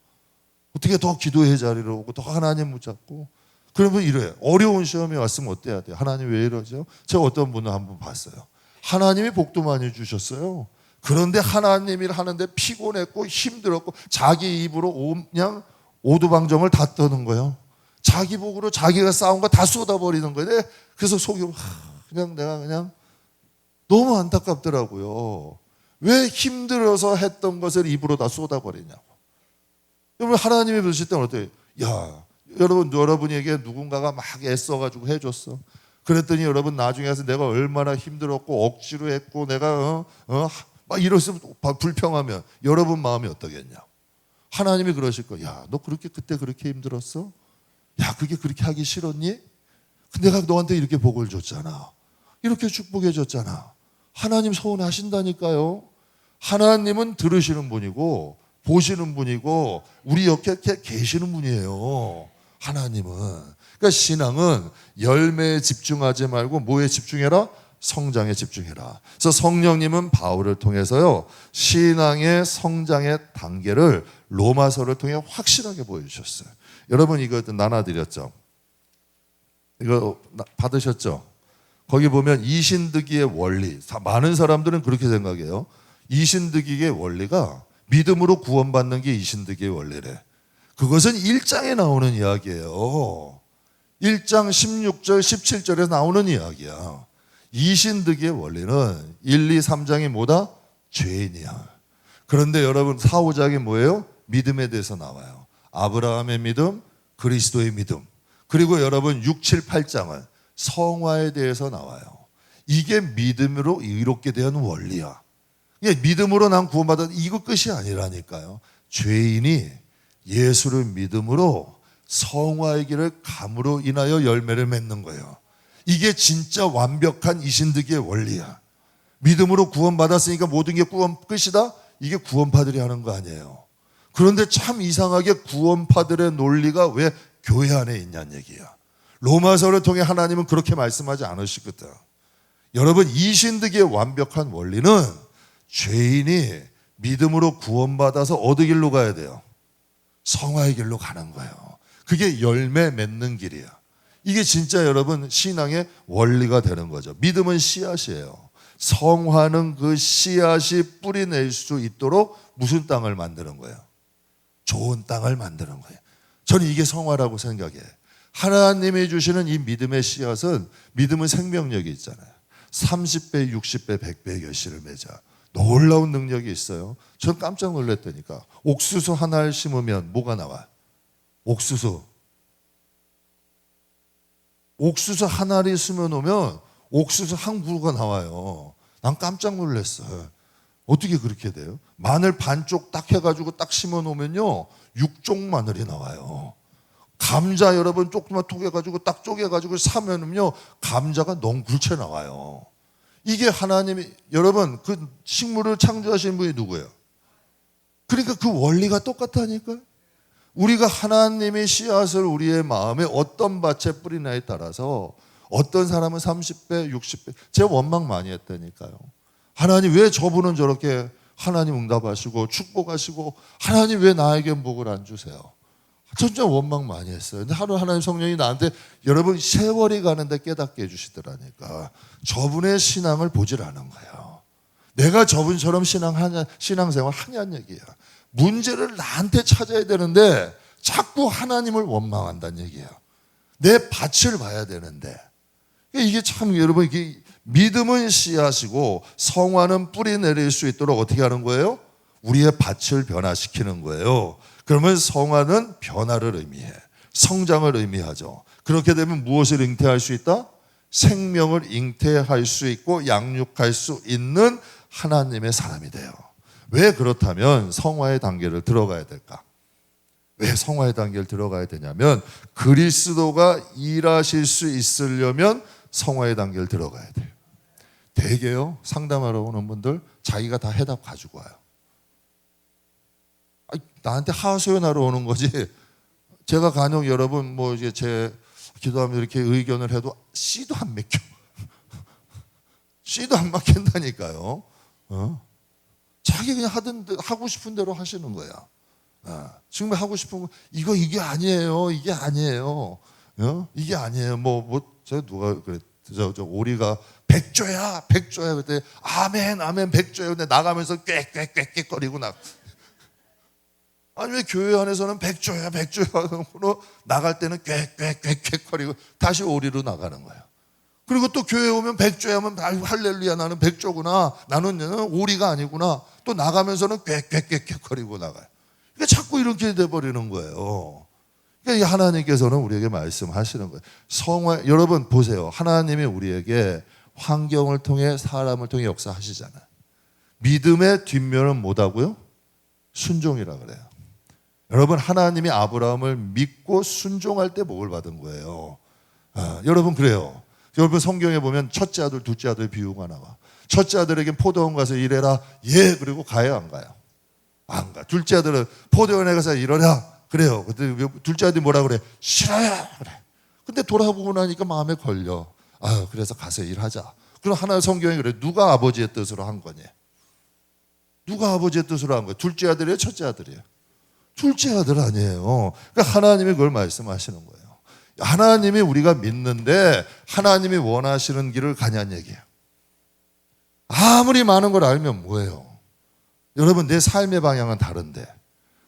Speaker 1: 어떻게 더 기도의 자리로 오고 더 하나님 붙잡고. 그러면 이래요. 어려운 시험이 왔으면 어때야 돼요? 하나님 왜 이러죠? 제가 어떤 분을 한번 봤어요. 하나님이 복도 많이 주셨어요. 그런데 하나님 일 하는데 피곤했고 힘들었고 자기 입으로 그냥 오두방정을 다 떠는 거예요. 자기 복으로 자기가 쌓은 거 다 쏟아버리는 거예요. 그래서 속이 그냥 내가 그냥 너무 안타깝더라고요. 왜 힘들어서 했던 것을 입으로 다 쏟아버리냐고. 여러분 하나님이 보실 때는 어때요? 야, 여러분에게 누군가가 막 애써가지고 해줬어. 그랬더니 여러분 나중에 가서 내가 얼마나 힘들었고 억지로 했고 내가 막 이랬으면 불평하면 여러분 마음이 어떠겠냐고. 하나님이 그러실 거야. 야, 너 그때 그렇게 힘들었어? 야, 그게 그렇게 하기 싫었니? 내가 너한테 이렇게 복을 줬잖아. 이렇게 축복해 줬잖아. 하나님 서운하신다니까요. 하나님은 들으시는 분이고 보시는 분이고 우리 옆에 계시는 분이에요. 하나님은. 그러니까 신앙은 열매에 집중하지 말고 뭐에 집중해라? 성장에 집중해라. 그래서 성령님은 바울을 통해서요, 신앙의 성장의 단계를 로마서를 통해 확실하게 보여주셨어요. 여러분 이거 나눠드렸죠? 이거 받으셨죠? 거기 보면 이신득이의 원리, 많은 사람들은 그렇게 생각해요. 이신득이의 원리가 믿음으로 구원받는 게 이신득이의 원리래. 그것은 1장에 나오는 이야기예요. 1장 16절 17절에 나오는 이야기야. 이신득이의 원리는 1, 2, 3장이 뭐다? 죄인이야. 그런데 여러분 4, 5장이 뭐예요? 믿음에 대해서 나와요. 아브라함의 믿음, 그리스도의 믿음. 그리고 여러분 6, 7, 8장은 성화에 대해서 나와요. 이게 믿음으로 이롭게 되는 원리야. 믿음으로 난 구원받았, 이거 끝이 아니라니까요. 죄인이 예수를 믿음으로 성화의 길을 감으로 인하여 열매를 맺는 거예요. 이게 진짜 완벽한 이신득의 원리야. 믿음으로 구원받았으니까 모든 게 구원 끝이다? 이게 구원파들이 하는 거 아니에요. 그런데 참 이상하게 구원파들의 논리가 왜 교회 안에 있냐는 얘기야. 로마서를 통해 하나님은 그렇게 말씀하지 않으시거든. 여러분 이신득의 완벽한 원리는 죄인이 믿음으로 구원받아서 어디 길로 가야 돼요? 성화의 길로 가는 거예요. 그게 열매 맺는 길이야. 이게 진짜 여러분 신앙의 원리가 되는 거죠. 믿음은 씨앗이에요. 성화는 그 씨앗이 뿌리낼 수 있도록 무슨 땅을 만드는 거예요? 좋은 땅을 만드는 거예요. 저는 이게 성화라고 생각해요. 하나님이 주시는 이 믿음의 씨앗은, 믿음은 생명력이 있잖아요. 30배, 60배, 100배의 결실을 맺어. 놀라운 능력이 있어요. 전 깜짝 놀랐다니까. 옥수수 하나를 심으면 뭐가 나와요? 옥수수 하나를 심어놓으면 옥수수 한 그루가 나와요. 난 깜짝 놀랐어요. 어떻게 그렇게 돼요? 마늘 반쪽 딱 해가지고 딱 심어놓으면요 6종 마늘이 나와요. 감자 여러분 조금만 톡해가지고 딱 쪼개가지고 사면은요 감자가 넝굴채 나와요. 이게 하나님이, 여러분 그 식물을 창조하신 분이 누구예요? 그러니까 그 원리가 똑같다니까요. 우리가 하나님의 씨앗을 우리의 마음에 어떤 밭에 뿌리냐에 따라서 어떤 사람은 30배, 60배, 제가 원망 많이 했다니까요. 하나님 왜 저분은 저렇게 하나님 응답하시고 축복하시고 하나님 왜 나에게 복을 안 주세요? 진짜 원망 많이 했어요. 근데 하루 하나님 성령이 나한테 여러분 세월이 가는데 깨닫게 해주시더라니까. 저분의 신앙을 보질 않은 거예요. 내가 저분처럼 신앙생활 하냐는 얘기야. 문제를 나한테 찾아야 되는데 자꾸 하나님을 원망한다는 얘기야. 내 밭을 봐야 되는데. 이게 참 여러분 이게 믿음은 씨앗이고 성화는 뿌리 내릴 수 있도록 어떻게 하는 거예요? 우리의 밭을 변화시키는 거예요. 그러면 성화는 변화를 의미해. 성장을 의미하죠. 그렇게 되면 무엇을 잉태할 수 있다? 생명을 잉태할 수 있고 양육할 수 있는 하나님의 사람이 돼요. 왜 그렇다면 성화의 단계를 들어가야 될까? 왜 성화의 단계를 들어가야 되냐면 그리스도가 일하실 수 있으려면 성화의 단계를 들어가야 돼요. 대개요 상담하러 오는 분들 자기가 다 해답 가지고 와요. 나한테 하소연하러 오는 거지. 제가 간혹 여러분 뭐 이제 제 기도하면 이렇게 의견을 해도 씨도 안 맥혀. 씨도 안 막힌다니까요. 자기 그냥 하고 싶은 대로 하시는 거야. 지금 하고 싶은 거 이게 아니에요. 이게 아니에요. 이게 아니에요. 저 누가 그래? 저 오리가 백조야. 그때 아멘 백조야. 근데 나가면서 꽥꽥꽥꽥거리고 아니 왜 교회 안에서는 백조야 하고 나갈 때는 꽥꽥꽥꽥거리고 다시 오리로 나가는 거예요. 그리고 또 교회 오면 백조야 하면 할렐루야 나는 백조구나. 나는 오리가 아니구나. 또 나가면서는 꽥꽥꽥거리고 나가요. 그러니까 자꾸 이렇게 돼버리는 거예요. 그러니까 하나님께서는 우리에게 말씀하시는 거예요. 여러분 보세요. 하나님이 우리에게 환경을 통해 사람을 통해 역사하시잖아요. 믿음의 뒷면은 뭐다고요? 순종이라 그래요. 여러분 하나님이 아브라함을 믿고 순종할 때 복을 받은 거예요. 여러분 그래요. 여러분 성경에 보면 첫째 아들, 둘째 아들 비유가 나와. 첫째 아들에겐 포도원 가서 일해라. 예, 그리고 가요, 안 가요? 안 가. 둘째 아들은 포도원에 가서 일하라. 그래요. 근데 둘째 아들이 뭐라 그래? 싫어요. 그래. 근데 돌아보고 나니까 마음에 걸려. 그래서 가서 일하자. 그럼 하나 성경에 그래. 누가 아버지의 뜻으로 한 거냐? 누가 아버지의 뜻으로 한 거야? 둘째 아들이에요? 첫째 아들이에요? 둘째 아들 아니에요. 그러니까 하나님이 그걸 말씀하시는 거예요. 하나님이 우리가 믿는데 하나님이 원하시는 길을 가냐는 얘기예요. 아무리 많은 걸 알면 뭐예요? 여러분 내 삶의 방향은 다른데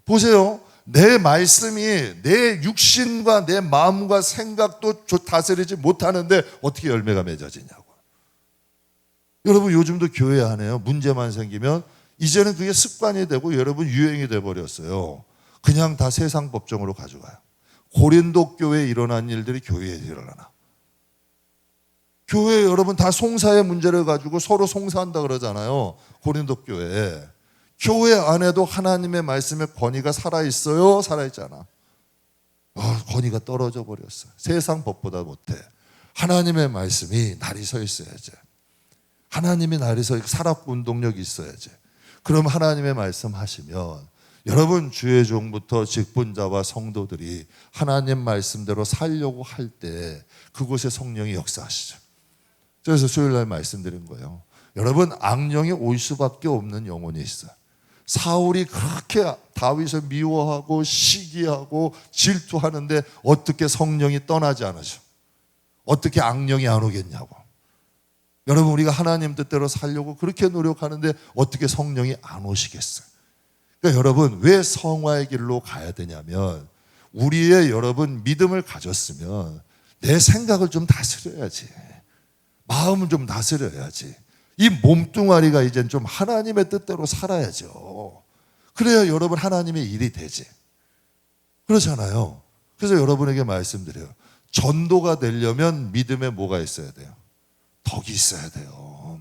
Speaker 1: 보세요. 내 말씀이 내 육신과 내 마음과 생각도 다스리지 못하는데 어떻게 열매가 맺어지냐고. 여러분 요즘도 교회 안에요. 문제만 생기면 이제는 그게 습관이 되고 여러분 유행이 돼버렸어요. 그냥 다 세상 법정으로 가져가요. 고린도 교회에 일어난 일들이 교회에 일어나나. 교회 여러분 다 송사의 문제를 가지고 서로 송사한다 그러잖아요. 고린도 교회에. 교회 안에도 하나님의 말씀의 권위가 살아있어요? 살아있잖아. 권위가 떨어져 버렸어요. 세상 법보다 못해. 하나님의 말씀이 날이 서 있어야지. 하나님이 날이 서 있고 살아운동력이 있어야지. 그럼 하나님의 말씀 하시면 여러분 주의 종부터 직분자와 성도들이 하나님 말씀대로 살려고 할 때 그곳에 성령이 역사하시죠. 그래서 수요일날 말씀드린 거예요. 여러분 악령이 올 수밖에 없는 영혼이 있어요. 사울이 그렇게 다윗을 미워하고 시기하고 질투하는데 어떻게 성령이 떠나지 않으셔? 어떻게 악령이 안 오겠냐고. 여러분 우리가 하나님 뜻대로 살려고 그렇게 노력하는데 어떻게 성령이 안 오시겠어요? 그러니까 여러분 왜 성화의 길로 가야 되냐면 우리의 여러분 믿음을 가졌으면 내 생각을 좀 다스려야지. 마음을 좀 다스려야지. 이 몸뚱아리가 이젠 좀 하나님의 뜻대로 살아야죠. 그래야 여러분 하나님의 일이 되지. 그렇잖아요. 그래서 여러분에게 말씀드려요. 전도가 되려면 믿음에 뭐가 있어야 돼요? 덕이 있어야 돼요.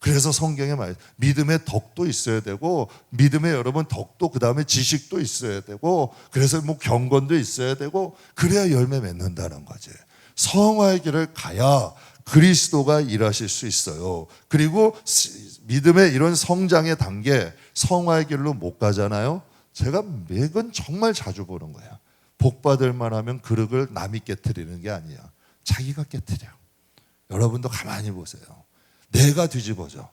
Speaker 1: 그래서 성경에 믿음의 덕도 있어야 되고 믿음의 여러분 덕도 그 다음에 지식도 있어야 되고 그래서 경건도 있어야 되고 그래야 열매 맺는다는 거지. 성화의 길을 가야 그리스도가 일하실 수 있어요. 그리고 믿음의 이런 성장의 단계 성화의 길로 못 가잖아요. 제가 매건 정말 자주 보는 거예요. 복 받을 만하면 그릇을 남이 깨트리는 게 아니야. 자기가 깨트려. 여러분도 가만히 보세요. 내가 뒤집어져.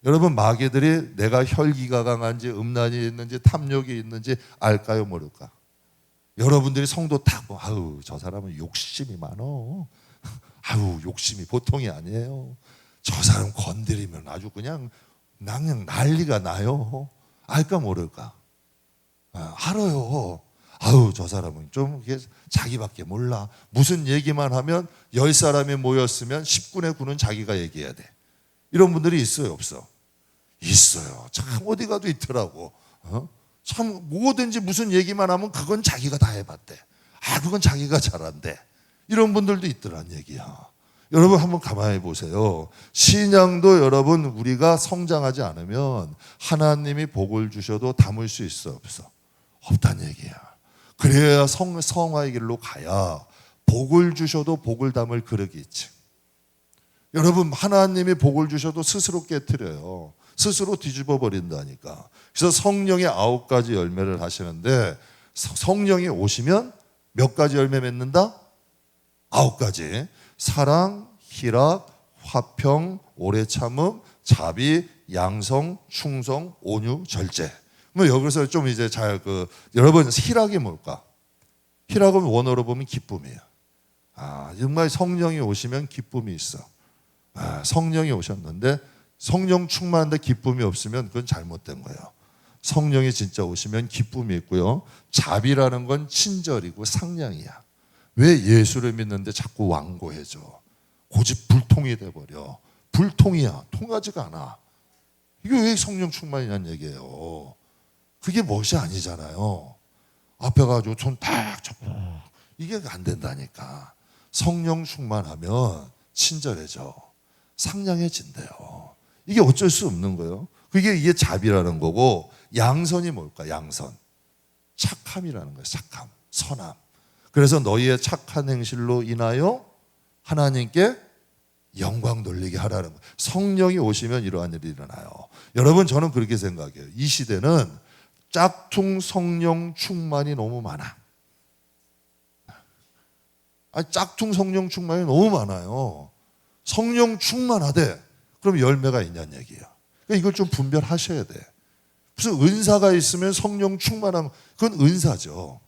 Speaker 1: 여러분 마귀들이 내가 혈기가 강한지 음란이 있는지 탐욕이 있는지 알까요 모를까? 여러분들이 성도 딱 아우 저 사람은 욕심이 많어. 아우 욕심이 보통이 아니에요. 저 사람 건드리면 아주 그냥 난리가 나요. 알까 모를까? 알아요. 아우 저 사람은 좀 자기밖에 몰라. 무슨 얘기만 하면 10사람이 모였으면 10분의 9는 자기가 얘기해야 돼. 이런 분들이 있어요 없어? 있어요. 참 어디 가도 있더라고. 참 뭐든지 무슨 얘기만 하면 그건 자기가 다 해봤대. 그건 자기가 잘한대. 이런 분들도 있더란 얘기야. 여러분 한번 가만히 보세요. 신앙도 여러분 우리가 성장하지 않으면 하나님이 복을 주셔도 담을 수 있어 없어? 없단 얘기야. 그래야 성화의 길로 가야 복을 주셔도 복을 담을 그릇이 있지. 여러분 하나님이 복을 주셔도 스스로 깨트려요. 스스로 뒤집어 버린다니까. 그래서 성령의 9가지 열매를 하시는데 성령이 오시면 몇 가지 열매 맺는다? 9가지. 사랑, 희락, 화평, 오래 참음, 자비, 양성, 충성, 온유, 절제. 뭐 여기서 좀 이제 잘 여러분 희락이 뭘까? 희락은 원어로 보면 기쁨이에요. 정말 성령이 오시면 기쁨이 있어. 성령이 오셨는데 성령 충만한데 기쁨이 없으면 그건 잘못된 거예요. 성령이 진짜 오시면 기쁨이 있고요. 자비라는 건 친절이고 상냥이야. 왜 예수를 믿는데 자꾸 완고해져? 고집 불통이 돼버려. 불통이야. 통하지가 않아. 이게 왜 성령 충만이냐는 얘기예요. 그게 멋이 아니잖아요. 앞에 가지고 손 딱 잡고 이게 안 된다니까. 성령 충만하면 친절해져. 상냥해진대요. 이게 어쩔 수 없는 거예요. 이게 자비라는 거고, 양선이 뭘까? 양선. 착함이라는 거예요. 착함, 선함. 그래서 너희의 착한 행실로 인하여 하나님께 영광 돌리게 하라는 거예요. 성령이 오시면 이러한 일이 일어나요. 여러분, 저는 그렇게 생각해요. 이 시대는 짝퉁 성령 충만이 너무 많아. 짝퉁 성령 충만이 너무 많아요. 성령 충만하되 그럼 열매가 있냐는 얘기예요. 그러니까 이걸 좀 분별하셔야 돼. 무슨 은사가 있으면 성령 충만함, 그건 은사죠.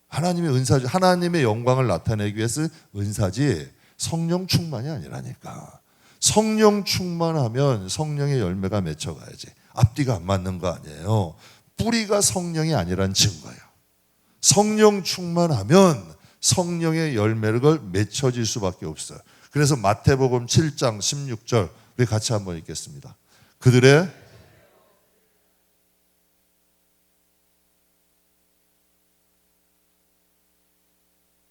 Speaker 1: 하나님의 은사죠. 하나님의 영광을 나타내기 위해서 은사지 성령 충만이 아니라니까. 성령 충만하면 성령의 열매가 맺혀가야지. 앞뒤가 안 맞는 거 아니에요. 뿌리가 성령이 아니란 증거예요. 성령 충만하면 성령의 열매를 맺혀질 수밖에 없어요. 그래서 마태복음 7장 16절 우리 같이 한번 읽겠습니다. 그들의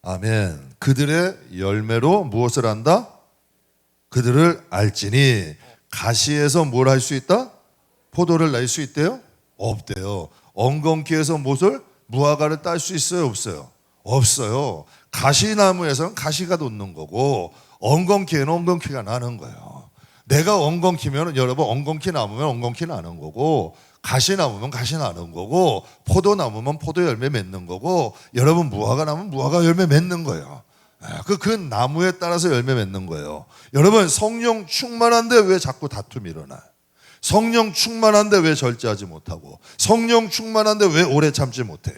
Speaker 1: 아멘. 그들의 열매로 무엇을 한다? 그들을 알지니. 가시에서 뭘 할 수 있다? 포도를 낼 수 있대요? 없대요. 엉겅퀴에서 무화과를 딸 수 있어요? 없어요? 없어요. 가시나무에서는 가시가 돋는 거고 엉겅퀴에는 엉겅퀴가 나는 거예요. 내가 엉겅퀴면 여러분 엉겅퀴 나무면 엉겅퀴 나는 거고, 가시나무면 가시 나는 거고, 포도나무면 포도 열매 맺는 거고, 여러분 무화과 나무면 무화과 열매 맺는 거예요. 그 나무에 따라서 열매 맺는 거예요. 여러분 성령 충만한데 왜 자꾸 다툼이 일어나요? 성령 충만한데 왜 절제하지 못하고, 성령 충만한데 왜 오래 참지 못해?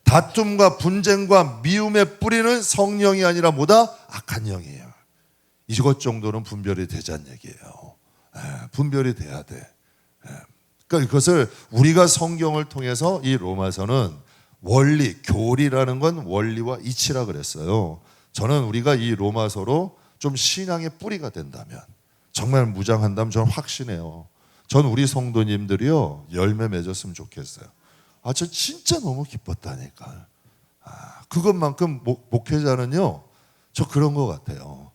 Speaker 1: 다툼과 분쟁과 미움의 뿌리는 성령이 아니라 뭐다? 악한 영이에요. 이것 정도는 분별이 되자는 얘기예요. 분별이 돼야 돼. 그러니까 이것을 우리가 성경을 통해서 이 로마서는 원리, 교리라는 건 원리와 이치라 그랬어요. 저는 우리가 이 로마서로 좀 신앙의 뿌리가 된다면, 정말 무장한다면 저는 확신해요. 전 우리 성도님들이요 열매 맺었으면 좋겠어요. 저 진짜 너무 기뻤다니까. 그것만큼 목회자는요 저 그런 것 같아요.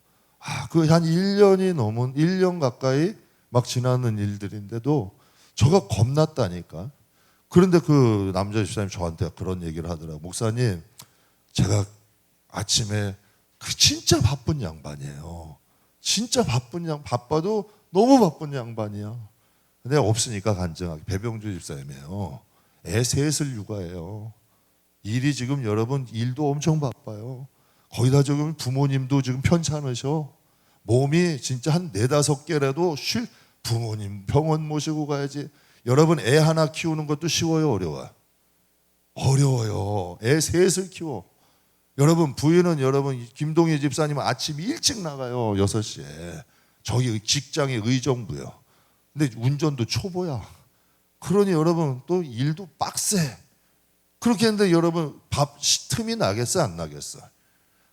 Speaker 1: 그 한 1년이 넘은 1년 가까이 막 지나는 일들인데도 저가 겁났다니까. 그런데 그 남자 집사님 저한테 그런 얘기를 하더라고요. 목사님, 제가 아침에 진짜 바쁜 양반이에요. 진짜 바빠도 너무 바쁜 양반이야. 근데 없으니까 간증하게. 배병주 집사님이에요. 애 셋을 육아해요. 일이 지금 여러분 일도 엄청 바빠요. 거기다 지금 부모님도 지금 편찮으셔. 몸이 진짜 한 4-5개라도 부모님 병원 모시고 가야지. 여러분 애 하나 키우는 것도 쉬워요, 어려워요? 어려워요. 애 셋을 키워. 여러분 부인은 여러분 김동희 집사님은 아침 일찍 나가요. 6시에. 저기 직장이 의정부요. 근데 운전도 초보야. 그러니 여러분 또 일도 빡세. 그렇게 했는데 여러분 밥 틈이 나겠어 안 나겠어?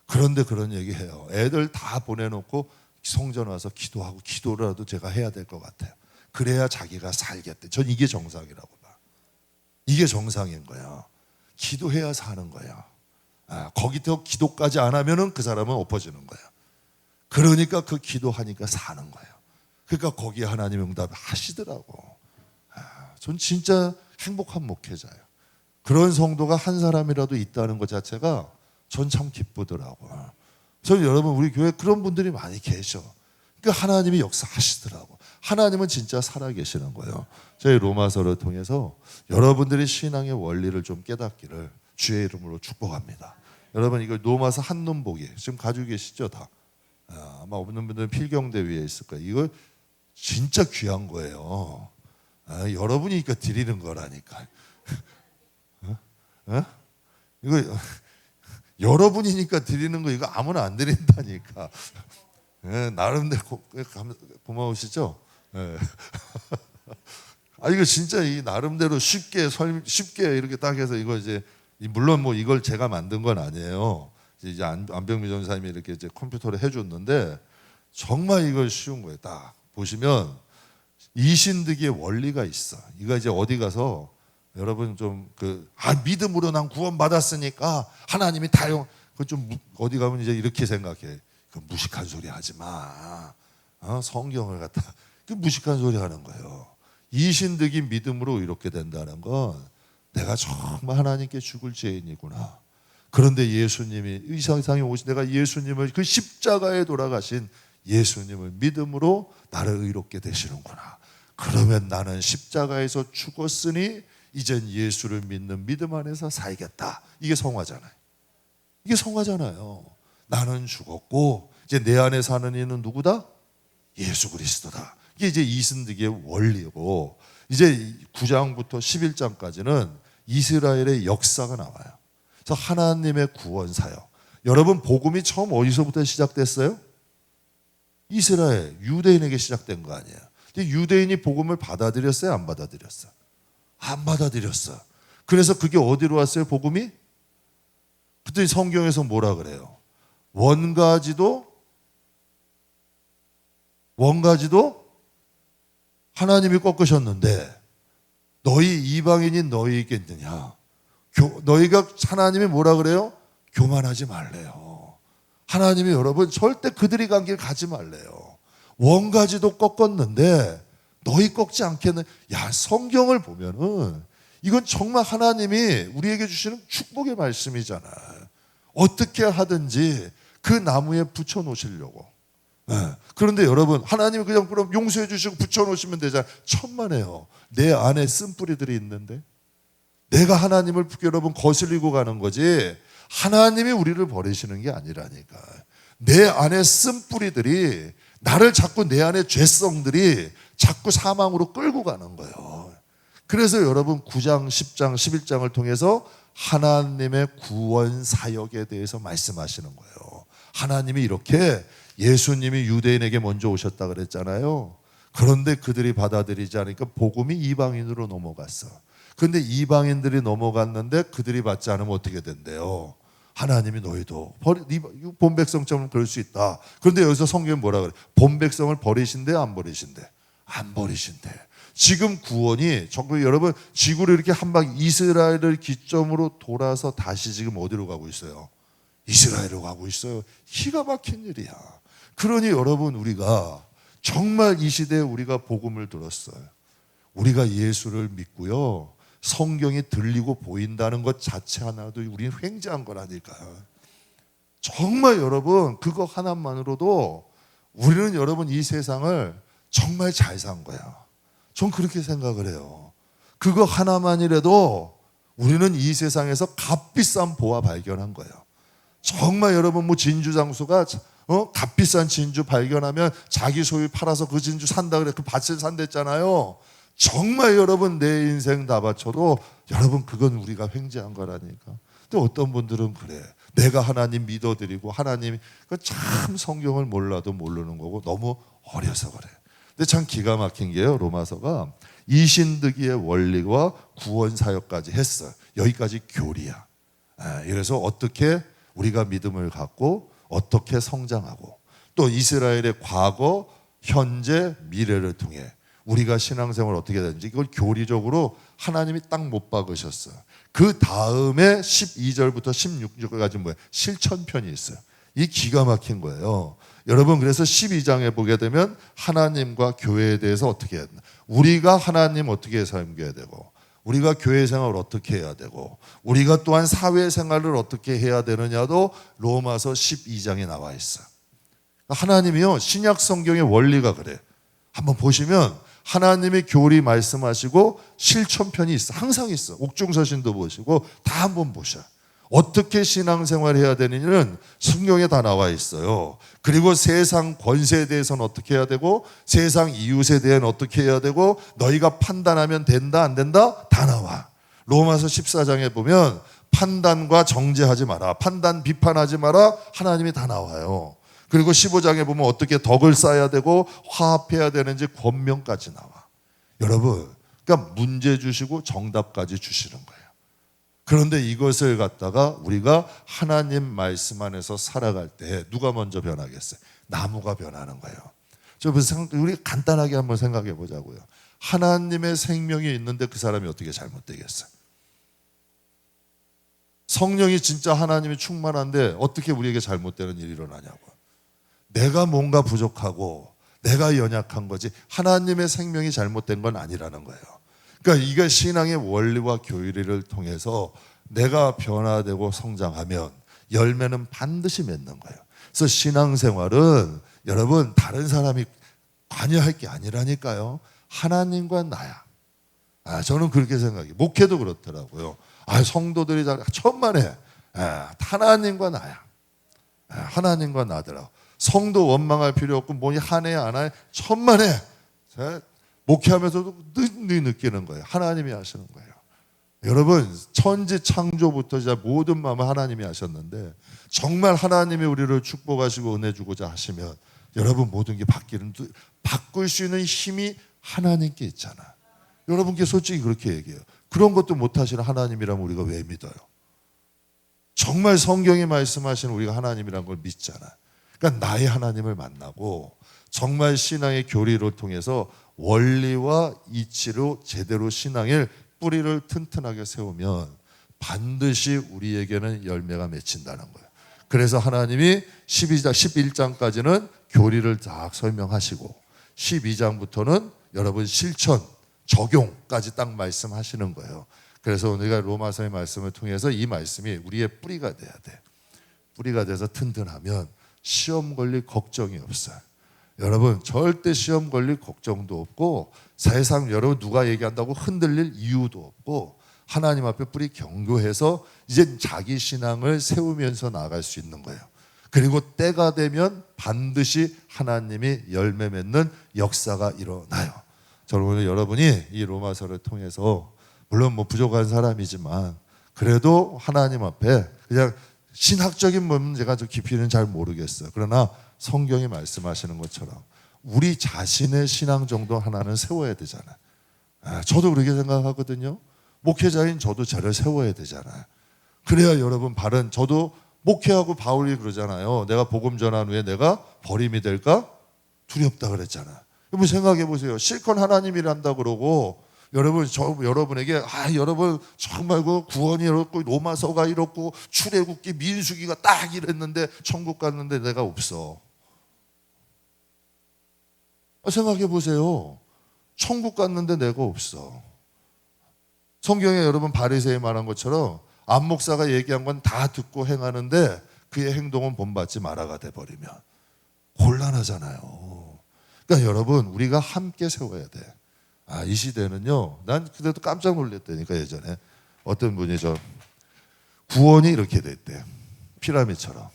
Speaker 1: 그런데 그런 얘기해요. 애들 다 보내놓고 성전 와서 기도하고, 기도라도 제가 해야 될 것 같아요. 그래야 자기가 살겠대. 전 이게 정상이라고 봐. 이게 정상인 거야. 기도해야 사는 거야. 거기서 기도까지 안 하면은 그 사람은 엎어지는 거야. 그러니까 그 기도하니까 사는 거예요. 그러니까 거기에 하나님 응답하시더라고. 전 진짜 행복한 목회자예요. 그런 성도가 한 사람이라도 있다는 것 자체가 전 참 기쁘더라고요. 저는 여러분 우리 교회에 그런 분들이 많이 계셔. 그러니까 하나님이 역사하시더라고. 하나님은 진짜 살아계시는 거예요. 저희 로마서를 통해서 여러분들이 신앙의 원리를 좀 깨닫기를 주의 이름으로 축복합니다. 여러분 이거 로마서 한눈 보기 지금 가지고 계시죠 다? 아마 없는 분들은 필경대 위에 있을 거예요. 이거 진짜 귀한 거예요. 여러분이 그러니까 드리는 거라니까. 어? 이거 여러분이니까 드리는 거 이거 아무나 안 드린다니까. 예, 나름대로 고마우시죠? 예. 아 이거 진짜 이 나름대로 쉽게 이렇게 딱 해서 이거 이제 물론 뭐 이걸 제가 만든 건 아니에요. 이제 안병미 전사님이 이렇게 이제 컴퓨터로 해줬는데 정말 이걸 쉬운 거예요. 딱 보시면 이신득의 원리가 있어. 이거 이제 어디 가서 여러분 좀 믿음으로 난 구원 받았으니까 하나님이 다용. 그 좀 어디 가면 이제 이렇게 생각해. 그 무식한 소리 하지 마. 성경을 갖다 그 무식한 소리 하는 거예요. 이신득이 믿음으로 이렇게 된다는 건 내가 정말 하나님께 죽을 죄인이구나. 그런데 예수님이 이 세상에 오신 내가 예수님을 그 십자가에 돌아가신 예수님을 믿음으로 나를 의롭게 되시는구나. 그러면 나는 십자가에서 죽었으니 이젠 예수를 믿는 믿음 안에서 살겠다. 이게 성화잖아요. 이게 성화잖아요. 나는 죽었고 이제 내 안에 사는 이는 누구다? 예수 그리스도다. 이게 이제 이신득의 원리고 이제 9장부터 11장까지는 이스라엘의 역사가 나와요. 그래서 하나님의 구원 사역. 여러분 복음이 처음 어디서부터 시작됐어요? 이스라엘 유대인에게 시작된 거 아니에요. 근데 유대인이 복음을 받아들였어요? 안 받아들였어요? 안 받아들였어요. 그래서 그게 어디로 왔어요? 복음이? 그때 성경에서 뭐라 그래요? 원가지도 하나님이 꺾으셨는데 너희 이방인인 너희 있겠느냐? 너희가 하나님이 뭐라 그래요? 교만하지 말래요. 하나님이 여러분 절대 그들이 간 길 가지 말래요. 원가지도 꺾었는데 너희 꺾지 않겠는. 야, 성경을 보면은 이건 정말 하나님이 우리에게 주시는 축복의 말씀이잖아요. 어떻게 하든지 그 나무에 붙여 놓으시려고. 네. 그런데 여러분 하나님이 그냥 그럼 용서해 주시고 붙여 놓으시면 되잖아요. 천만에요. 내 안에 쓴뿌리들이 있는데 내가 하나님을 여러분 거슬리고 가는 거지 하나님이 우리를 버리시는 게 아니라니까. 내 안에 쓴뿌리들이 나를 자꾸 내 안에 죄성들이 자꾸 사망으로 끌고 가는 거예요. 그래서 여러분 9장, 10장, 11장을 통해서 하나님의 구원 사역에 대해서 말씀하시는 거예요. 하나님이 이렇게 예수님이 유대인에게 먼저 오셨다 그랬잖아요. 그런데 그들이 받아들이지 않으니까 복음이 이방인으로 넘어갔어. 그런데 이방인들이 넘어갔는데 그들이 받지 않으면 어떻게 된대요? 하나님이 너희도 본백성처럼 그럴 수 있다. 그런데 여기서 성경이 뭐라 그래? 본백성을 버리신대 안 버리신대? 안 버리신대. 지금 구원이 정말 여러분 지구를 이렇게 한 방 이스라엘을 기점으로 돌아서 다시 지금 어디로 가고 있어요? 이스라엘로 가고 있어요. 기가 막힌 일이야. 그러니 여러분 우리가 정말 이 시대에 우리가 복음을 들었어요. 우리가 예수를 믿고요. 성경이 들리고 보인다는 것 자체 하나도 우리는 횡재한 거라니까요. 정말 여러분 그거 하나만으로도 우리는 여러분 이 세상을 정말 잘 산 거야. 전 그렇게 생각을 해요. 그거 하나만이라도 우리는 이 세상에서 값비싼 보화 발견한 거예요. 정말 여러분 뭐 진주 장수가 값비싼 진주 발견하면 자기 소유 팔아서 그 진주 산다 그래 그 밭을 산댔잖아요. 정말 여러분 내 인생 다 바쳐도 여러분 그건 우리가 횡재한 거라니까. 근데 어떤 분들은 그래. 내가 하나님 믿어드리고 하나님 참 성경을 몰라도 모르는 거고 너무 어려서 그래. 근데 참 기가 막힌 게요. 로마서가 이신득이의 원리와 구원 사역까지 했어요. 여기까지 교리야. 그래서 어떻게 우리가 믿음을 갖고 어떻게 성장하고 또 이스라엘의 과거, 현재, 미래를 통해 우리가 신앙생활을 어떻게 되는지 이걸 교리적으로 하나님이 딱 못 박으셨어요. 그 다음에 12절부터 16절까지 뭐예요? 실천편이 있어요. 이 기가 막힌 거예요. 여러분 그래서 12장에 보게 되면 하나님과 교회에 대해서 어떻게 해야 되나? 우리가 하나님 어떻게 섬겨야 되고 우리가 교회 생활을 어떻게 해야 되고 우리가 또한 사회생활을 어떻게 해야 되느냐도 로마서 12장에 나와 있어요. 하나님이요 신약 성경의 원리가 그래. 한번 보시면 하나님의 교리 말씀하시고 실천편이 있어. 항상 있어. 옥중서신도 보시고 다 한번 보셔. 어떻게 신앙생활을 해야 되느냐는 성경에 다 나와 있어요. 그리고 세상 권세에 대해서는 어떻게 해야 되고 세상 이웃에 대해서는 어떻게 해야 되고 너희가 판단하면 된다 안 된다 다 나와. 로마서 14장에 보면 판단과 정죄하지 마라, 판단 비판하지 마라, 하나님이 다 나와요. 그리고 15장에 보면 어떻게 덕을 쌓아야 되고 화합해야 되는지 권면까지 나와. 여러분, 그러니까 문제 주시고 정답까지 주시는 거예요. 그런데 이것을 갖다가 우리가 하나님 말씀 안에서 살아갈 때 누가 먼저 변하겠어요? 나무가 변하는 거예요. 우리 간단하게 한번 생각해 보자고요. 하나님의 생명이 있는데 그 사람이 어떻게 잘못되겠어요? 성령이 진짜 하나님이 충만한데 어떻게 우리에게 잘못되는 일이 일어나냐고. 내가 뭔가 부족하고 내가 연약한 거지 하나님의 생명이 잘못된 건 아니라는 거예요. 그러니까 이게 신앙의 원리와 교리를 통해서 내가 변화되고 성장하면 열매는 반드시 맺는 거예요. 그래서 신앙생활은 여러분 다른 사람이 관여할 게 아니라니까요. 하나님과 나야. 저는 그렇게 생각해요. 목회도 그렇더라고요. 성도들이 천만에 하나님과 나야. 하나님과 나더라고. 성도 원망할 필요 없고 뭐니 한 해 안 해 천만에 목회하면서도 늘 느끼는 거예요. 하나님이 하시는 거예요. 여러분 천지 창조부터 진짜 모든 마음을 하나님이 하셨는데 정말 하나님이 우리를 축복하시고 은혜 주고자 하시면 여러분 모든 게 바꿀 수 있는 힘이 하나님께 있잖아. 여러분께 솔직히 그렇게 얘기해요. 그런 것도 못하시는 하나님이라면 우리가 왜 믿어요? 정말 성경이 말씀하시는 우리가 하나님이라는 걸 믿잖아. 그러니까 나의 하나님을 만나고 정말 신앙의 교리를 통해서 원리와 이치로 제대로 신앙의 뿌리를 튼튼하게 세우면 반드시 우리에게는 열매가 맺힌다는 거예요. 그래서 하나님이 11장까지는 교리를 딱 설명하시고 12장부터는 여러분 실천, 적용까지 딱 말씀하시는 거예요. 그래서 우리가 로마서의 말씀을 통해서 이 말씀이 우리의 뿌리가 돼야 돼. 뿌리가 돼서 튼튼하면 시험 걸릴 걱정이 없어요. 여러분 절대 시험 걸릴 걱정도 없고 세상 여러분 누가 얘기한다고 흔들릴 이유도 없고 하나님 앞에 뿌리 견고해서 이제 자기 신앙을 세우면서 나아갈 수 있는 거예요. 그리고 때가 되면 반드시 하나님이 열매 맺는 역사가 일어나요. 저는 오늘 여러분이 이 로마서를 통해서 물론 부족한 사람이지만 그래도 하나님 앞에 그냥 신학적인 문제가 좀 깊이는 잘 모르겠어요. 그러나 성경이 말씀하시는 것처럼 우리 자신의 신앙 정도 하나는 세워야 되잖아요. 저도 그렇게 생각하거든요. 목회자인 저도 저를 세워야 되잖아요. 그래야 여러분 저도 목회하고 바울이 그러잖아요. 내가 복음 전한 후에 내가 버림이 될까? 두렵다 그랬잖아요. 여러분 생각해 보세요. 실컷 하나님이란다 그러고 여러분에게 여러분 정말 그 구원이 이렇고 로마서가 이렇고 출애굽기 민수기가 딱 이랬는데 천국 갔는데 내가 없어. 생각해 보세요. 천국 갔는데 내가 없어. 성경에 여러분 바리새인 말한 것처럼 안 목사가 얘기한 건 다 듣고 행하는데 그의 행동은 본받지 마라가 돼버리면 곤란하잖아요. 그러니까 여러분 우리가 함께 세워야 돼. 이 시대는요. 난 그때도 깜짝 놀랐다니까. 예전에 어떤 분이 구원이 이렇게 됐대. 피라미드처럼.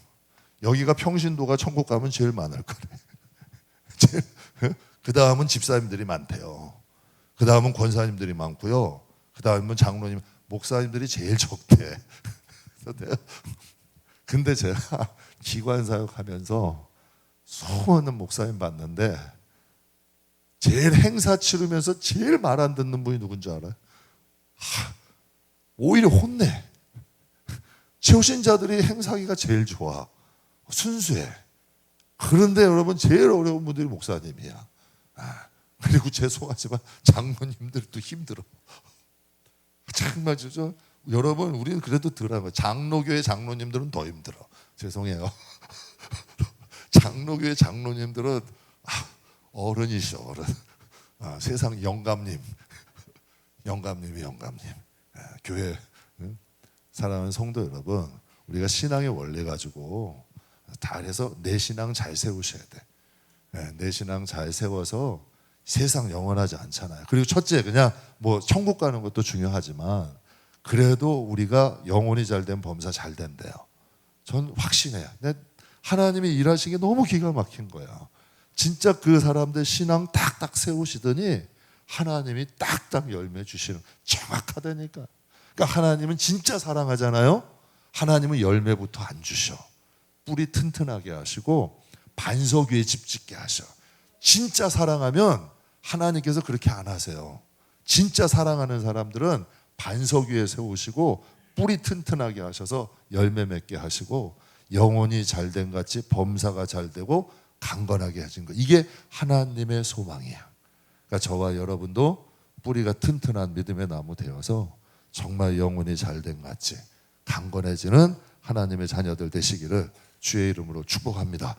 Speaker 1: 여기가 평신도가 천국 가면 제일 많을 거래. 그 다음은 집사님들이 많대요. 그 다음은 권사님들이 많고요. 그 다음은 장로님, 목사님들이 제일 적대. 근데 제가 기관사역하면서 수많은 목사님 봤는데 제일 행사 치르면서 제일 말 안 듣는 분이 누군지 알아요? 오히려 혼내. 채우신 자들이 행사하기가 제일 좋아. 순수해. 그런데 여러분 제일 어려운 분들이 목사님이야. 그리고 죄송하지만 장로님들도 힘들어. 정말 여러분 우리는 그래도 덜하고 장로교회 장로님들은 더 힘들어. 죄송해요. 장로교회 장로님들은 어른이셔 어른. 세상 영감님. 교회 사랑하는 성도 여러분, 우리가 신앙의 원리 가지고 다 해서 내 신앙 잘 세우셔야 돼. 내 신앙 잘 세워서 세상 영원하지 않잖아요. 그리고 첫째 그냥 천국 가는 것도 중요하지만 그래도 우리가 영혼이 잘 된 범사 잘 된대요. 전 확신해요. 하나님이 일하신 게 너무 기가 막힌 거야. 진짜 그 사람들 신앙 딱딱 세우시더니 하나님이 딱딱 열매 주시는 정확하다니까. 그러니까 하나님은 진짜 사랑하잖아요. 하나님은 열매부터 안 주셔. 뿌리 튼튼하게 하시고 반석 위에 집 짓게 하셔. 진짜 사랑하면 하나님께서 그렇게 안 하세요. 진짜 사랑하는 사람들은 반석 위에 세우시고 뿌리 튼튼하게 하셔서 열매 맺게 하시고 영혼이 잘된 같이 범사가 잘 되고 강건하게 하신 거. 이게 하나님의 소망이에요. 그러니까 저와 여러분도 뿌리가 튼튼한 믿음의 나무 되어서 정말 영혼이 잘된 같이 강건해지는 하나님의 자녀들 되시기를 주의 이름으로 축복합니다.